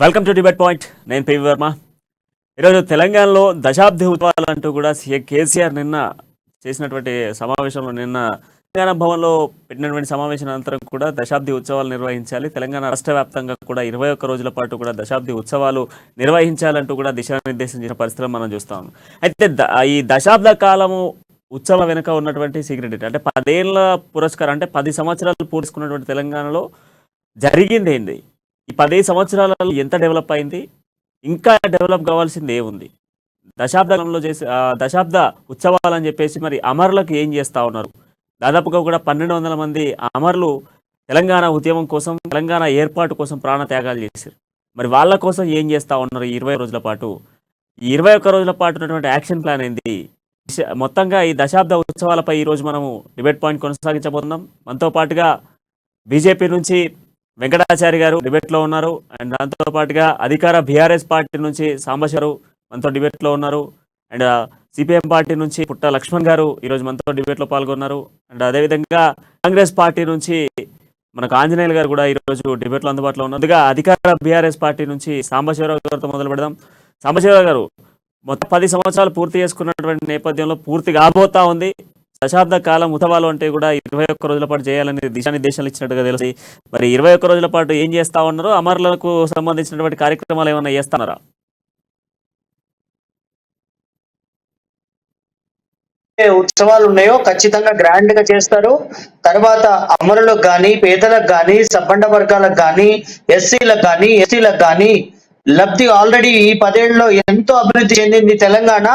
Welcome to debate point. నేను PV Varma. ఈరోజు తెలంగాణలో దశాబ్ది ఉత్సవాలంటూ కూడా సీఎం కేసీఆర్ నిన్న చేసినటువంటి సమావేశంలో తెలంగాణ భవన్లో పెట్టినటువంటి సమావేశం అనంతరం కూడా దశాబ్ది ఉత్సవాలు నిర్వహించాలి, తెలంగాణ రాష్ట్ర వ్యాప్తంగా కూడా 21 రోజుల పాటు కూడా దశాబ్ది ఉత్సవాలు నిర్వహించాలంటూ కూడా దిశానిర్దేశం చేసిన పరిస్థితులు మనం చూస్తాం. అయితే ఈ దశాబ్ద కాలము ఉత్సవం వెనుక ఉన్నటువంటి సీక్రెట్ ఏంటి అంటే 10 ఏళ్ళ పురస్కారం, అంటే 10 సంవత్సరాలు పూర్చుకున్నటువంటి తెలంగాణలో జరిగింది ఏంది, ఈ 10 సంవత్సరాలలో ఎంత డెవలప్ అయింది, ఇంకా డెవలప్ కావాల్సింది ఏముంది, దశాబ్దంలో చేసి దశాబ్ద ఉత్సవాలు అని చెప్పేసి మరి అమరులకు ఏం చేస్తూ ఉన్నారు. దాదాపుగా కూడా 1200 మంది అమరులు తెలంగాణ ఉద్యమం కోసం, తెలంగాణ ఏర్పాటు కోసం ప్రాణత్యాగాలు చేశారు. మరి వాళ్ళ కోసం ఏం చేస్తూ ఉన్నారు ఈ 20 రోజుల పాటు, ఈ 21 రోజుల పాటు ఉన్నటువంటి యాక్షన్ ప్లాన్ ఏంది, మొత్తంగా ఈ దశాబ్ద ఉత్సవాలపై ఈరోజు మనము డిబేట్ పాయింట్ కొనసాగించబోతున్నాం. మనతో పాటుగా బీజేపీ నుంచి వెంకటాచారి గారు డిబేట్లో ఉన్నారు, అండ్ దాంతో పాటుగా అధికార బీఆర్ఎస్ పార్టీ నుంచి సాంబశివరావు మనతో డిబేట్లో ఉన్నారు, అండ్ సిపిఎం పార్టీ నుంచి పుట్ట లక్ష్మణ్ గారు ఈరోజు మనతో డిబేట్లో పాల్గొన్నారు, అండ్ అదేవిధంగా కాంగ్రెస్ పార్టీ నుంచి మనకు ఆంజనేయులు గారు కూడా ఈరోజు డిబేట్లో అందుబాటులో ఉన్నారు. అధికార బీఆర్ఎస్ పార్టీ నుంచి సాంబశివరావు గారితో మొదలు పెడదాం. సాంబశివరావు గారు, మొత్తం 10 సంవత్సరాలు పూర్తి చేసుకున్నటువంటి నేపథ్యంలో పూర్తి కాబోతా ఉంది. దశాబ్ద కాలం ఉత్సవాలు అంటే కూడా 21 రోజుల పాటు చేయాలని దిశానిర్దేశాలు ఇచ్చినట్టుగా తెలిసి, మరి 21 రోజుల పాటు ఏం చేస్తా ఉన్నారు, అమరులకు సంబంధించినటువంటి కార్యక్రమాలు ఏమైనా చేస్తున్నారా? ఉత్సవాలు ఉన్నాయో ఖచ్చితంగా గ్రాండ్ గా చేస్తారు. తర్వాత అమరులకు గాని, పేదలకు గాని, సబ్బండ వర్గాలకు గాని, ఎస్సీలకు గాని, ఎస్టీలకు గాని లబ్ధి ఆల్రెడీ ఈ 10 ఏళ్లలో ఎంతో అభివృద్ధి చెందింది తెలంగాణ.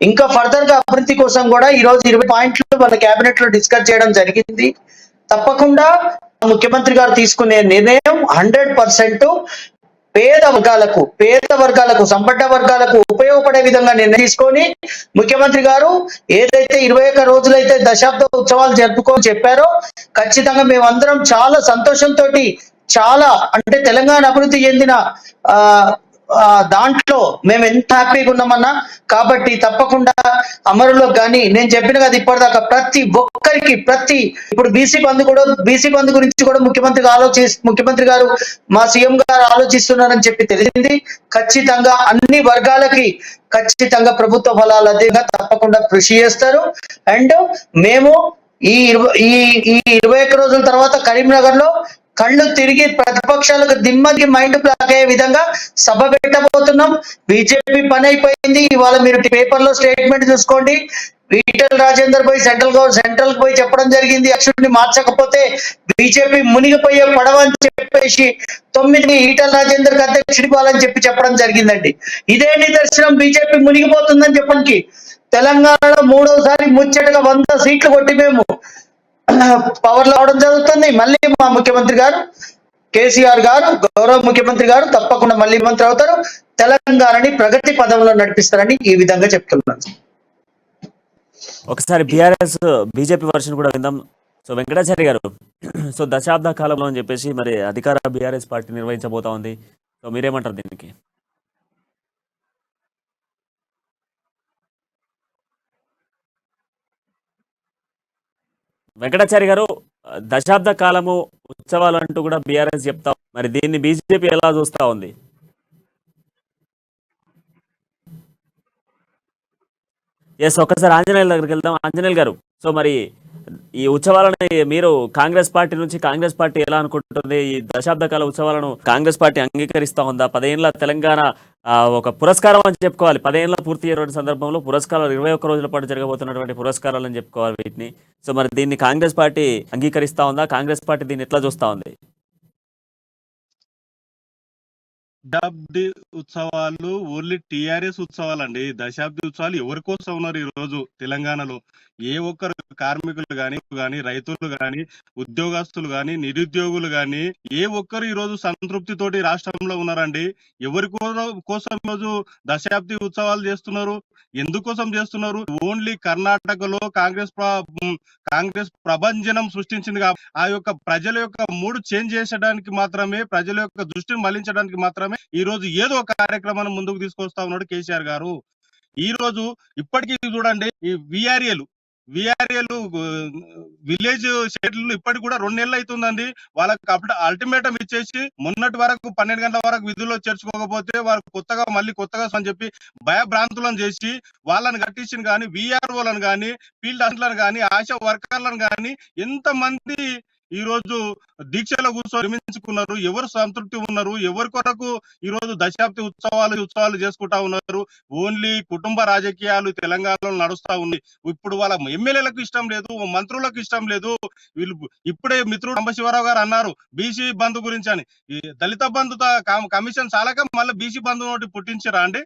ఇంకా ఫర్దర్ గా అభివృద్ధి కోసం కూడా ఈ రోజు 20 పాయింట్లు మన కేబినెట్ లో డిస్కస్ చేయడం జరిగింది. తప్పకుండా ముఖ్యమంత్రి గారు తీసుకునే నిర్ణయం 100% పేద వర్గాలకు సంపన్న వర్గాలకు ఉపయోగపడే విధంగా నిర్ణయం తీసుకొని ముఖ్యమంత్రి గారు ఏదైతే 21 రోజులైతే దశాబ్ద ఉత్సవాలు జరుపుకొని చెప్పారో ఖచ్చితంగా మేమందరం చాలా సంతోషంతో, చాలా అంటే తెలంగాణ అభివృద్ధి చెందిన దాంట్లో మేము ఎంత హ్యాపీగా ఉన్నామన్నా. కాబట్టి తప్పకుండా అమరులకు కానీ నేను చెప్పిన కదా ఇప్పటిదాకా ప్రతి ఒక్కరికి ఇప్పుడు బీసీ బంధు గురించి కూడా ముఖ్యమంత్రి గారు మా సీఎం గారు ఆలోచిస్తున్నారని చెప్పి తెలిసింది. ఖచ్చితంగా అన్ని వర్గాలకి ఖచ్చితంగా ప్రభుత్వ ఫలాలు అదేగా తప్పకుండా కృషి చేస్తారు. అండ్ మేము ఈ 21 రోజుల తర్వాత కరీంనగర్ లో కళ్ళు తిరిగి ప్రతిపక్షాలకు దిమ్మకి మైండ్ బ్లాక్ అయ్యే విధంగా సభ పెట్టబోతున్నాం. బీజేపీ పని అయిపోయింది. ఇవాళ మీరు పేపర్ లో స్టేట్మెంట్ చూసుకోండి. ఈటెల రాజేందర్ పోయి సెంట్రల్ పోయి చెప్పడం జరిగింది, అక్షుడిని మార్చకపోతే బీజేపీ మునిగిపోయే పడవ అని చెప్పేసి 9 ఈటెల రాజేందర్ కి అధ్యక్షుడి ఇవ్వాలని చెప్పడం జరిగిందండి. ఇదే నిదర్శనం బీజేపీ మునిగిపోతుందని చెప్పడానికి. తెలంగాణలో 3వసారి ముచ్చటగా 100 సీట్లు కొట్టి మేము పవర్ లో అవడం జరుగుతుంది. మళ్ళీ మా ముఖ్యమంత్రి గారు కేసీఆర్ గారు, గౌరవ ముఖ్యమంత్రి గారు తప్పకుండా మళ్ళీ మంత్రి అవుతారు. తెలంగాణని ప్రగతి పదంలో నడిపిస్తారని ఈ విధంగా చెప్తున్నాను. ఒకసారి బీజేపీ వర్షన్ కూడా విందాం. సో వెంకటాచారి గారు, సో దశాబ్ద కాలంలో అని చెప్పేసి మరి అధికార బీఆర్ఎస్ పార్టీ నిర్వహించబోతా ఉంది. సో మీరేమంటారు దీనికి? వెంకటాచారి గారు, దశాబ్ద కాలము ఉత్సవాలు అంటూ కూడా బీఆర్ఎస్ చెప్తా, మరి దీన్ని బీజేపీ ఎలా చూస్తా ఉంది? ఎస్, ఒక్కసారి ఆంజనేయుల దగ్గరికి వెళ్దాం. ఆంజనేయులు గారు, సో మరి ఈ ఉత్సవాలను మీరు కాంగ్రెస్ పార్టీ ఎలా అనుకుంటుంది? ఈ దశాబ్ద కాల ఉత్సవాలను కాంగ్రెస్ పార్టీ అంగీకరిస్తా ఉందా? 10 ఏళ్ళ తెలంగాణ ఒక పురస్కారం అని చెప్పుకోవాలి. 10 ఏళ్ళ పూర్తి అయ్యేటువంటి సందర్భంలో పురస్కారాలు 21 రోజుల పాటు జరగబోతున్నటువంటి పురస్కారాలు అని చెప్పుకోవాలి వీటిని. సో మరి దీన్ని కాంగ్రెస్ పార్టీ అంగీకరిస్తా ఉందా? కాంగ్రెస్ పార్టీ దీన్ని ఎట్లా చూస్తా ఉంది? దశాబ్ది ఉత్సవాలు ఓన్లీ టిఆర్ఎస్ ఉత్సవాలండి. దశాబ్ది ఉత్సవాలు ఎవరి కోసం ఉన్నారు ఈ రోజు తెలంగాణలో? ఏ ఒక్కరు కార్మికులు గాని రైతులు గాని ఉద్యోగస్తులు గాని నిరుద్యోగులు గాని ఏ ఒక్కరు ఈ రోజు సంతృప్తితోటి రాష్ట్రంలో ఉన్నారండి? ఎవరి కోసం ఈరోజు దశాబ్ది ఉత్సవాలు చేస్తున్నారు? ఎందుకోసం చేస్తున్నారు? ఓన్లీ కర్ణాటకలో కాంగ్రెస్ ప్రభంజనం సృష్టించింది. ఆ యొక్క ప్రజల యొక్క మూడు చేంజ్ చేసడానికి మాత్రమే, ప్రజల యొక్క దృష్టిని మళ్లించడానికి మాత్రమే ఈ రోజు ఏదో ఒక కార్యక్రమాన్ని ముందుకు తీసుకొస్తా ఉన్నాడు కేసీఆర్ గారు. ఈ రోజు ఇప్పటికీ చూడండి, ఈ విఆర్ఏలు విఆర్ఏలు విలేజ్ షెడ్యూల్ ఇప్పటికి కూడా 2 నెలలు అవుతుందండి. వాళ్ళకి అల్టిమేటం ఇచ్చేసి మొన్నటి వరకు 12 గంటల వరకు విధుల్లో చేర్చుకోకపోతే వారు మళ్ళీ కొత్తగా అని చెప్పి భయభ్రాంతులను చేసి వాళ్ళని కట్టించిన కానీ విఆర్ఓలను కానీ ఫీల్డ్ అసిస్టెంట్లను కానీ ఆశా వర్కర్లను కానీ ఎంతమంది ఈ రోజు దీక్షలో కూర్చొని నిర్మించుకున్నారు. ఎవరు సంతృప్తి ఉన్నారు, ఎవరి కొరకు ఈ రోజు దశాబ్ది ఉత్సవాలు చేసుకుంటా ఉన్నారు. ఓన్లీ కుటుంబ రాజకీయాలు తెలంగాణలో నడుస్తా ఉన్నాయి. ఇప్పుడు వాళ్ళ ఎమ్మెల్యేలకు ఇష్టం లేదు, మంత్రులకు ఇష్టం లేదు. వీళ్ళు ఇప్పుడే మిత్రుడు సాంబశివరావు గారు అన్నారు బీసీ బంధు గురించి అని. ఈ దళిత బంధు కమిషన్ చాలక మళ్ళీ బీసీ బంధు నోటి పుట్టించరా అండి?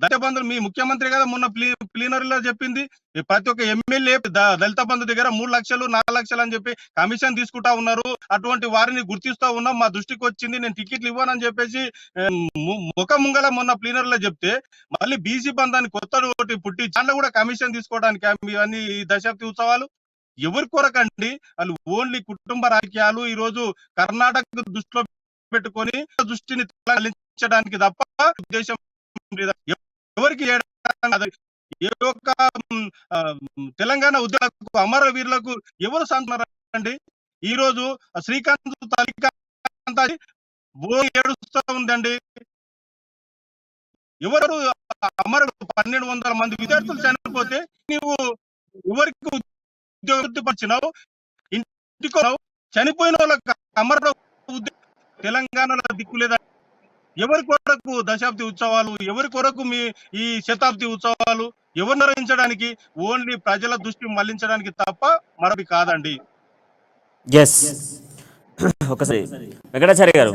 దళిత బంధు మీ ముఖ్యమంత్రి కదా మొన్న ప్లీనరీలో చెప్పింది, ప్రతి ఒక్క ఎమ్మెల్యే దళిత బంధు దగ్గర 3 లక్షలు 4 లక్షలు అని చెప్పి కమిషన్ తీసుకుంటా ఉన్నారు. అటువంటి వారిని గుర్తిస్తా ఉన్నాం, మా దృష్టికి వచ్చింది, నేను టికెట్లు ఇవ్వనని చెప్పేసి ముంగల మొన్న ప్లీనరీలో చెప్తే మళ్ళీ బీసీ బంధాన్ని కొత్త పుట్టి దాంట్లో కూడా కమిషన్ తీసుకోవడానికి ఇవన్నీ ఈ దశాబ్ది ఉత్సవాలు ఎవరి కొరకండి? వాళ్ళు ఓన్లీ కుటుంబ రాజకీయాలు ఈ రోజు కర్ణాటక దృష్టిలో పెట్టుకొని దృష్టిని తరలించడానికి తప్ప ఉద్దేశం ఎవరికి ఏ ఒక్క తెలంగాణ ఉద్యమాలకు అమరవీరులకు ఎవరు సంటున్నారండి? ఈ రోజు శ్రీకాంత్ తల్లికాంత్ ఏడుస్తూ ఉందండి. ఎవరు అమరుడు 1200 మంది విద్యార్థులు చనిపోతే నీవు ఎవరికి ఉద్యోగపరిచినావు? ఇంటికి చనిపోయిన వాళ్ళకి అమరుడు తెలంగాణలో దిక్కు లేదా? ఎవరి కొరకు దశాబ్ది ఉత్సవాలు, ఎవరి కొరకు మీ ఈ శతాబ్ది ఉత్సవాలు? ఎవరు నిర్వహించడానికి? ఓన్లీ ప్రజల దృష్టి మళ్లించడానికి తప్ప మరొకటి కాదండి. ఎస్ ఒకసారి వెంకటాచార్య గారు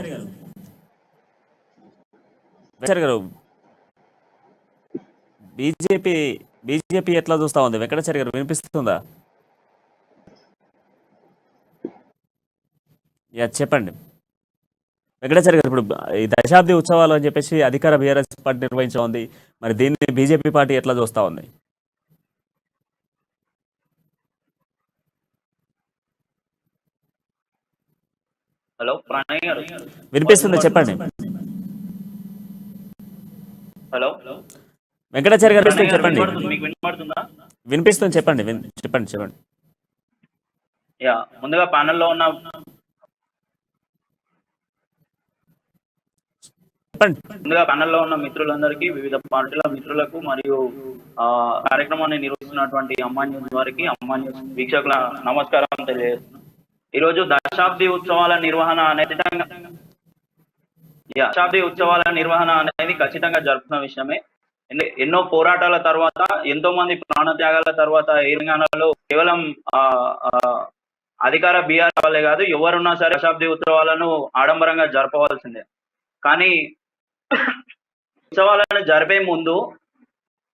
బీజేపీ ఎట్లా చూస్తా ఉంది? వెంకటాచార్య గారు వినిపిస్తుందా? చెప్పండి వెంకటాచార్య గారు. ఇప్పుడు ఈ దశాబ్ది ఉత్సవాలు అని చెప్పేసి అధికార బీఆర్ఎస్ పార్టీ నిర్వహించడం మరి దీన్ని బీజేపీ పార్టీ ఎట్లా చూస్తా ఉంది? హలో ప్రణయ్ గారు వినిపిస్తుంది, చెప్పండి. హలో వెంకటాచార్య గారు చెప్పండి. మీకు వినపడుతుందా? వినిపిస్తుంది, చెప్పండి చెప్పండి. యా, ముందుగా ప్యానెల్లో ఉన్న మిత్రులందరికీ, వివిధ పార్టీల మిత్రులకు మరియు కార్యక్రమాన్ని నిర్వహిస్తున్నటువంటి అమ్మా న్యూస్ వారికి, అమ్మా న్యూస్ వీక్షకుల నమస్కారం తెలియజేస్తున్నాను. ఈరోజు దశాబ్ది ఉత్సవాల నిర్వహణ అనేది ఖచ్చితంగా జరుపుతున్న విషయమే. ఎన్నో పోరాటాల తర్వాత, ఎంతో మంది ప్రాణత్యాగాల తర్వాత తెలంగాణలో కేవలం అధికార బీఆర్ వాళ్ళే కాదు, ఎవరున్నా సరే దశాబ్ది ఉత్సవాలను ఆడంబరంగా జరపవలసిందే. కానీ ఉత్సవాలను జరిపే ముందు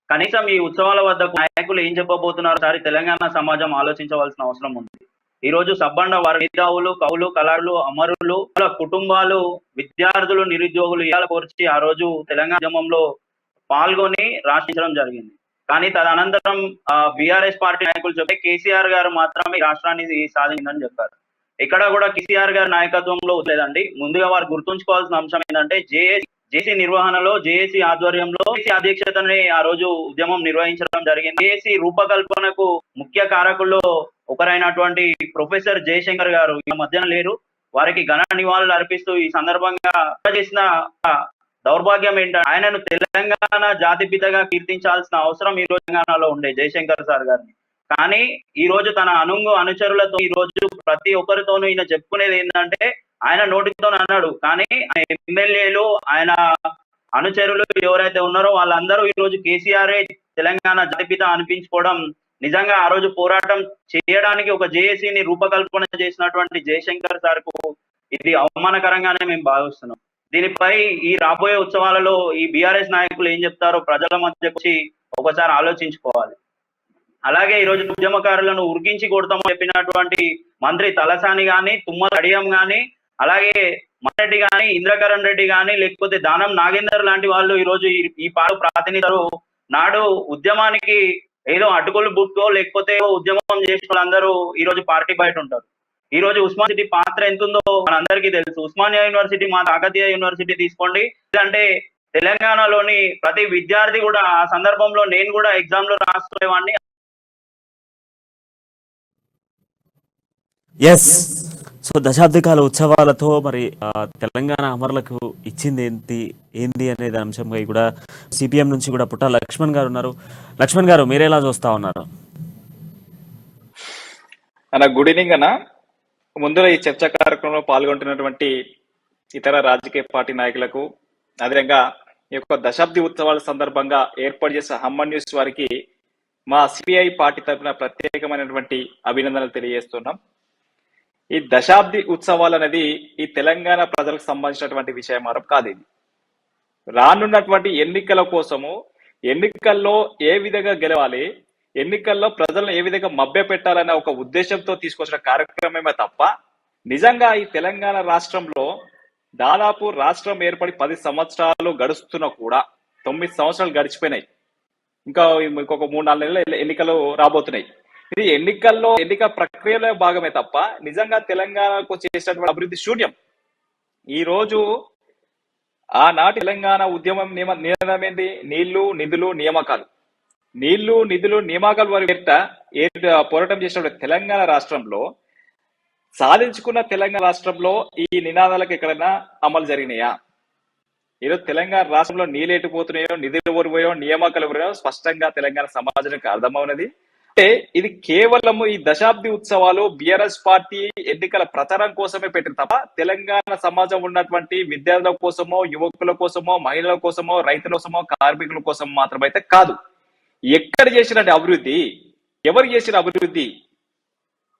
కనీసం ఈ ఉత్సవాల వద్ద నాయకులు ఏం చెప్పబోతున్నారు సారి తెలంగాణ సమాజం ఆలోచించవలసిన అవసరం ఉంది. ఈ రోజు సబ్బండ వారి మేధావులు, కవులు, కళాకారులు, అమరులు, కుటుంబాలు, విద్యార్థులు, నిరుద్యోగులు ఇవాళ కోర్చి ఆ రోజు తెలంగాణ ఉద్యమంలో పాల్గొని రాష్ట్రించడం జరిగింది. కానీ తదనంతరం బీఆర్ఎస్ పార్టీ నాయకులు చెప్పే కేసీఆర్ గారు మాత్రమే రాష్ట్రాన్ని సాధించిందని చెప్పారు. ఇక్కడ కూడా కేసీఆర్ గారి నాయకత్వంలో లేదండి. ముందుగా వారు గుర్తుంచుకోవాల్సిన అంశం ఏంటంటే జేసీ నిర్వహణలో, జేఏసీ ఆధ్వర్యంలో, జేఏసీ అధ్యక్షతని ఆ రోజు ఉద్యమం నిర్వహించడం జరిగింది. జేఏసీ రూపకల్పనకు ముఖ్య కారకుల్లో ఒకరైనటువంటి ప్రొఫెసర్ జయశంకర్ గారు ఈ మధ్యన లేరు. వారికి ఘన నివాళులు అర్పిస్తూ ఈ సందర్భంగా చేసిన దౌర్భాగ్యం ఏంటంటే ఆయనను తెలంగాణ జాతిపితగా కీర్తించాల్సిన అవసరం ఈ రోజు తెలంగాణలో ఉండే జయశంకర్ సార్ గారిని. కానీ ఈ రోజు తన అనుచరులతో ఈ రోజు ప్రతి ఒక్కరితోనూ ఈయన చెప్పుకునేది ఏంటంటే ఆయన నోటితో అన్నాడు, కానీ ఎమ్మెల్యేలు, ఆయన అనుచరులు ఎవరైతే ఉన్నారో వాళ్ళందరూ ఈ రోజు కేసీఆర్ఏ తెలంగాణ జాతిపిత అనిపించుకోవడం నిజంగా ఆ రోజు పోరాటం చేయడానికి ఒక జేఏసీని రూపకల్పన చేసినటువంటి జయశంకర్ సార్ కు ఇది అవమానకరంగానే మేము భావిస్తున్నాం. దీనిపై ఈ రాబోయే ఉత్సవాలలో ఈ బీఆర్ఎస్ నాయకులు ఏం చెప్తారో ప్రజల మధ్యకు వచ్చి ఒకసారి ఆలోచించుకోవాలి. అలాగే ఈ రోజు ఉద్యమకారులను ఉరికించి కొడతామని చెప్పినటువంటి మంత్రి తలసాని గాని, తుమ్మల అడియం గాని, అలాగే మరెడ్డి గాని, ఇంద్రకరణ్ రెడ్డి గాని, లేకపోతే దానం నాగేందర్ లాంటి వాళ్ళు ఈ రోజు ఈ పాలు ప్రాతినిధ్యులు నాడు ఉద్యమానికి ఏదో అటుకులు బుక్కో లేకపోతే ఉద్యమం చేసిన వాళ్ళందరూ ఈ రోజు పార్టీ బయట ఉంటారు. ఈ రోజు ఉస్మాన్ సిటీ పాత్ర ఎంత ఉందో మనందరికీ తెలుసు. ఉస్మానియా యూనివర్సిటీ, మా కాకతీయ యూనివర్సిటీ తీసుకోండి, అంటే తెలంగాణలోని ప్రతి విద్యార్థి కూడా ఆ సందర్భంలో నేను కూడా ఎగ్జామ్ లో రాసుకునేవాడిని. ఎస్. సో దశాబ్ది కాల ఉత్సవాలతో మరి తెలంగాణ అమరులకు ఇచ్చింది ఏంది అనేది అంశంగా కూడా సిపిఎం నుంచి కూడా పుట్ట లక్ష్మణ్ గారు ఉన్నారు. లక్ష్మణ్ గారు మీరెలా చూస్తా ఉన్నారు? అన్న గుడ్ ఈవినింగ్ అన్న. ముందుగా ఈ చర్చా కార్యక్రమంలో పాల్గొంటున్నటువంటి ఇతర రాజకీయ పార్టీ నాయకులకు, అదేవిధంగా ఈ యొక్క దశాబ్ది ఉత్సవాల సందర్భంగా ఏర్పాటు చేసిన హమ్మన్ న్యూస్ వారికి మా సిపిఐ పార్టీ తరఫున ప్రత్యేకమైనటువంటి అభినందనలు తెలియజేస్తున్నాం. ఈ దశాబ్ది ఉత్సవాలు అనేది ఈ తెలంగాణ ప్రజలకు సంబంధించినటువంటి విషయం మాత్రం కాదు. ఇది రానున్నటువంటి ఎన్నికల కోసము, ఎన్నికల్లో ఏ విధంగా గెలవాలి, ఎన్నికల్లో ప్రజలను ఏ విధంగా మభ్య పెట్టాలనే ఒక ఉద్దేశంతో తీసుకొచ్చిన కార్యక్రమమే తప్ప నిజంగా ఈ తెలంగాణ రాష్ట్రంలో దాదాపు రాష్ట్రం ఏర్పడి 10 సంవత్సరాలు గడుస్తున్నా కూడా 9 సంవత్సరాలు గడిచిపోయినాయి. ఇంకొక 3-4 నెలలు ఎన్నికలు రాబోతున్నాయి. ఇది ఎన్నిక ప్రక్రియలో భాగమే తప్ప నిజంగా తెలంగాణకు చేసినటువంటి అభివృద్ధి శూన్యం. ఈ రోజు ఆనాటి తెలంగాణ ఉద్యమం నినాదం ఏంటి? నీళ్లు, నిధులు, నియామకాలు. నీళ్లు, నిధులు, నియామకాలు వారి పోరాటం చేసినటువంటి తెలంగాణ రాష్ట్రంలో, సాధించుకున్న తెలంగాణ రాష్ట్రంలో ఈ నినాదాలకు ఎక్కడైనా అమలు జరిగినాయా? ఈరోజు తెలంగాణ రాష్ట్రంలో నీళ్ళు ఎటుపోతున్నాయో, నిధులు ఎవరిపోయో, నియామకాలు ఎవరిపోయో స్పష్టంగా తెలంగాణ సమాజానికి అర్థమవునది. అంటే ఇది కేవలము ఈ దశాబ్ది ఉత్సవాలు బిఆర్ఎస్ పార్టీ ఎన్నికల ప్రచారం కోసమే పెట్టిన తప్ప తెలంగాణ సమాజం ఉన్నటువంటి విద్యార్థుల కోసమో, యువకుల కోసమో, మహిళల కోసమో, రైతుల కోసమో, కార్మికుల కోసం మాత్రమైతే కాదు. ఎక్కడ చేసిన అభివృద్ధి, ఎవరు చేసిన అభివృద్ధి,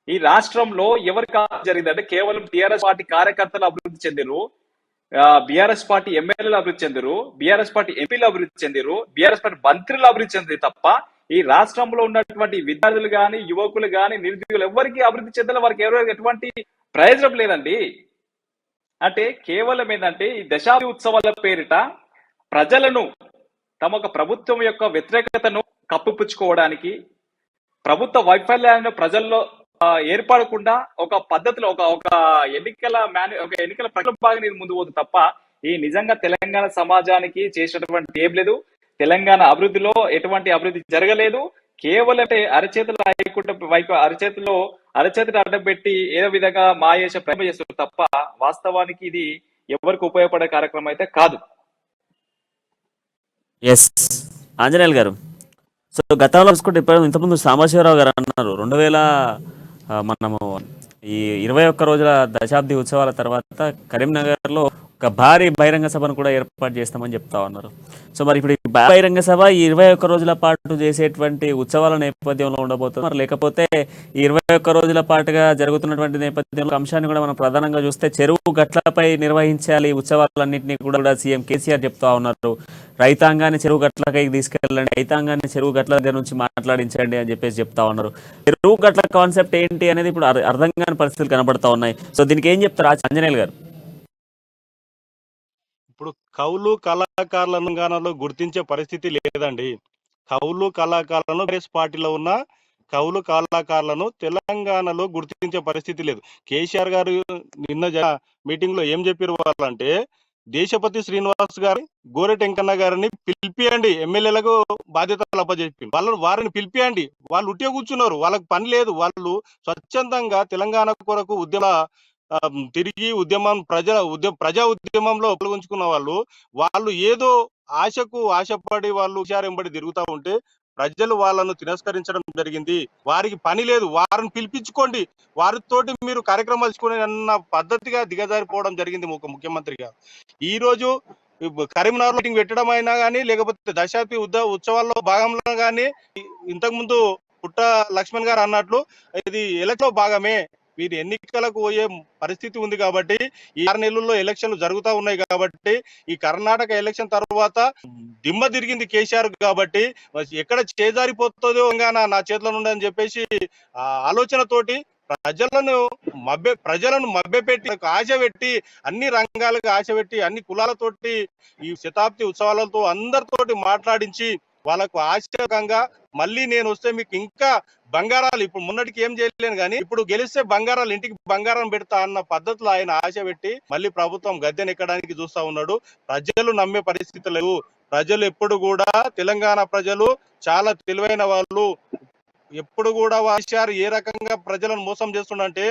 ఈ రాష్ట్రంలో ఎవరికి జరిగిందంటే కేవలం టిఆర్ఎస్ పార్టీ కార్యకర్తలు అభివృద్ధి చెందిరు, బిఆర్ఎస్ పార్టీ ఎమ్మెల్యేలు అభివృద్ధి చెందిరు, బిఆర్ఎస్ పార్టీ ఎంపీలు అభివృద్ధి చెందిరు, బిఆర్ఎస్ పార్టీ మంత్రులు అభివృద్ధి చెందిరు తప్ప ఈ రాష్ట్రంలో ఉన్నటువంటి విద్యార్థులు గాని, యువకులు గాని, నిరుద్యోగులు ఎవరికి అభివృద్ధి చెందాలి, వారికి ఎవరికి ఎటువంటి ప్రయోజనం లేదండి. అంటే కేవలం ఏంటంటే ఈ దశాబ్ది ఉత్సవాల పేరిట ప్రజలను తమ ప్రభుత్వం యొక్క వ్యతిరేకతను కప్పిపుచ్చుకోవడానికి, ప్రభుత్వ వైఫల్యాలను ప్రజల్లో ఏర్పడకుండా ఒక పద్ధతిలో ఒక ఎన్నికల ప్రక్రియ బాగా నేను ముందు పోతుంది తప్ప ఈ నిజంగా తెలంగాణ సమాజానికి చేసినటువంటి ఏం లేదు. తెలంగాణ అభివృద్ధిలో ఎటువంటి అభివృద్ధి జరగలేదు. కేవలం అరచేతులు అడ్డం పెట్టి ఏదో విధంగా మాయేస ప్రేమ చేస్తారు తప్ప వాస్తవానికి ఇది ఎవరికి ఉపయోగపడే కార్యక్రమం అయితే కాదు. ఎస్ ఆంజనేయులు గారు, సో గతంలో చూసుకుంటే ఇప్పుడు ఇంతకుముందు సాంబశివరావు గారు అన్నారు 2000 మనము ఈ 21 రోజుల దశాబ్ది ఉత్సవాల తర్వాత కరీంనగర్లో ఒక భారీ బహిరంగ సభను కూడా ఏర్పాటు చేస్తామని చెప్తా ఉన్నారు. సో మరి ఇప్పుడు ఈ బహిరంగ సభ ఈ 21 రోజుల పాటు చేసేటువంటి ఉత్సవాల నేపథ్యంలో ఉండబోతుంది మరి, లేకపోతే ఈ 21 రోజుల పాటుగా జరుగుతున్నటువంటి నేపథ్యంలో అంశాన్ని కూడా మనం ప్రధానంగా చూస్తే చెరువు గట్లపై నిర్వహించాలి ఉత్సవాలన్నింటినీ కూడా సీఎం కేసీఆర్ చెప్తా ఉన్నారు. రైతాంగాన్ని చెరువు గట్లకై తీసుకెళ్ళండి, రైతాంగాన్ని చెరువు గట్ల దగ్గర నుంచి మాట్లాడించండి అని చెప్పేసి చెప్తా ఉన్నారు. చెరువు గట్ల కాన్సెప్ట్ ఏంటి అనేది ఇప్పుడు అర్థం కాని పరిస్థితులు కనబడతా ఉన్నాయి. సో దీనికి ఏం చెప్తారు ఆంజనేయులు గారు? ఇప్పుడు కవులు కళాకారులను గుర్తించే పరిస్థితి లేదండి. కవులు కళాకారులను కాంగ్రెస్ పార్టీలో ఉన్న కవులు కళాకారులను తెలంగాణలో గుర్తించే పరిస్థితి లేదు. కేసీఆర్ గారు నిన్న మీటింగ్ లో ఏం చెప్పారు వాళ్ళంటే, దేశపతి శ్రీనివాస్ గారి, గోరెటి వెంకన్న గారిని పిలిపియండి, ఎమ్మెల్యేలకు బాధ్యతలు అప్పచెప్పి వారిని పిలిపియండి. వాళ్ళు ఉట్టిగా కూర్చున్నారు, వాళ్ళకి పని లేదు. వాళ్ళు స్వచ్ఛందంగా తెలంగాణ కొరకు తిరిగి ప్రజా ఉద్యమంలో పాల్గొంచుకున్న వాళ్ళు ఏదో ఆశపడి వాళ్ళు హుషారెంబడి తిరుగుతూ ఉంటే ప్రజలు వాళ్ళను తిరస్కరించడం జరిగింది. వారికి పని లేదు, వారిని పిలిపించుకోండి, వారితోటి మీరు కార్యక్రమాలు తీసుకుని అన్న పద్ధతిగా దిగజారిపోవడం జరిగింది ముఖ్యమంత్రిగా. ఈ రోజు కరీంనగర్ మీటింగ్ పెట్టడం అయినా కానీ, లేకపోతే దశాబ్ది ఉత్సవాల్లో భాగంలో కానీ, ఇంతకుముందు పుట్ట లక్ష్మణ్ గారు అన్నట్లు ఇది ఎలక్షన్ భాగమే. వీరి ఎన్నికలకు పోయే పరిస్థితి ఉంది కాబట్టి, ఈ 6 నెలల్లో ఎలక్షన్లు జరుగుతూ ఉన్నాయి కాబట్టి, ఈ కర్ణాటక ఎలక్షన్ తర్వాత దిమ్మ తిరిగింది కేసీఆర్ కాబట్టి ఎక్కడ చేజారిపోతుందో నా చేతిలో నుండి అని చెప్పేసి ఆలోచనతోటి ప్రజలను మభ్యపెట్టి ఆశ పెట్టి, అన్ని రంగాలకు ఆశ పెట్టి, అన్ని కులాలతోటి ఈ శతాబ్ది ఉత్సవాలతో అందరితోటి మాట్లాడించి వాళ్ళకు ఆశకంగా మళ్ళీ నేను వస్తే మీకు ఇంకా బంగారాలు, ఇప్పుడు మున్నటికి ఏం చేయలేను కానీ ఇప్పుడు గెలిస్తే బంగారాలు, ఇంటికి బంగారం పెడతా అన్న పద్ధతిలో ఆయన ఆశ పెట్టి మళ్ళీ ప్రభుత్వం గద్దెనెక్కడానికి చూస్తా ఉన్నాడు. ప్రజలు నమ్మే పరిస్థితి లేవు. ప్రజలు ఎప్పుడు కూడా, తెలంగాణ ప్రజలు చాలా తెలివైన వాళ్ళు. ఎప్పుడు కూడా కేసీఆర్ ఏ రకంగా ప్రజలను మోసం చేస్తుండంటే,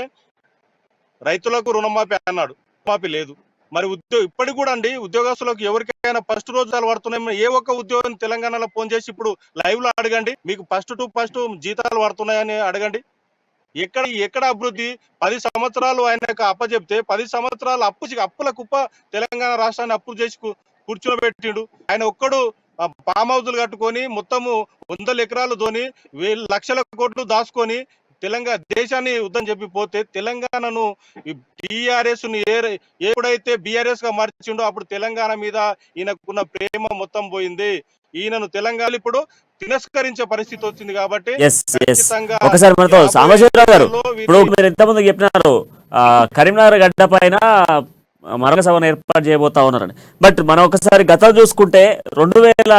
రైతులకు రుణమాఫీ అన్నాడు, రుణమాఫీ లేదు. మరి ఇప్పటికి కూడా అండి ఉద్యోగస్తులకు ఎవరికైనా ఫస్ట్ రోజాలు పడుతున్నాయి. ఏ ఒక్క ఉద్యోగం తెలంగాణలో ఫోన్ చేసి ఇప్పుడు లైవ్ లో అడగండి, మీకు ఫస్ట్ జీతాలు పడుతున్నాయని అడగండి. ఎక్కడ అభివృద్ధి? 10 సంవత్సరాలు ఆయనకు అప్పచెప్తే 10 సంవత్సరాలు అప్పుల కుప్ప తెలంగాణ రాష్ట్రాన్ని అప్పు చేసి కూర్చోబెట్టిండు. ఆయన ఒక్కడు ఫామ్ హౌజులు కట్టుకొని మొత్తము 100 ఎకరాలు దోని లక్షల కోట్లు దాచుకొని దేశాన్ని యుద్ధం చెప్పి పోతే తెలంగాణను టీఆర్ఎస్ ను ఎప్పుడైతే బీఆర్ఎస్ గా మార్చిండో అప్పుడు తెలంగాణ మీద ఈయనకున్న ప్రేమ మొత్తం పోయింది. ఈయనను తెలంగాణ ఇప్పుడు తిరస్కరించే పరిస్థితి వచ్చింది. కాబట్టి ఒకసారి మనతో సాంబశివరావు గారు, ఇప్పుడు మీరు ఎంతమంది చెప్పినారు కరీంనగర్ గడ్డ పైన మరొక సభను ఏర్పాటు చేయబోతా ఉన్నారని. బట్ మనం ఒకసారి గతం చూసుకుంటే 2001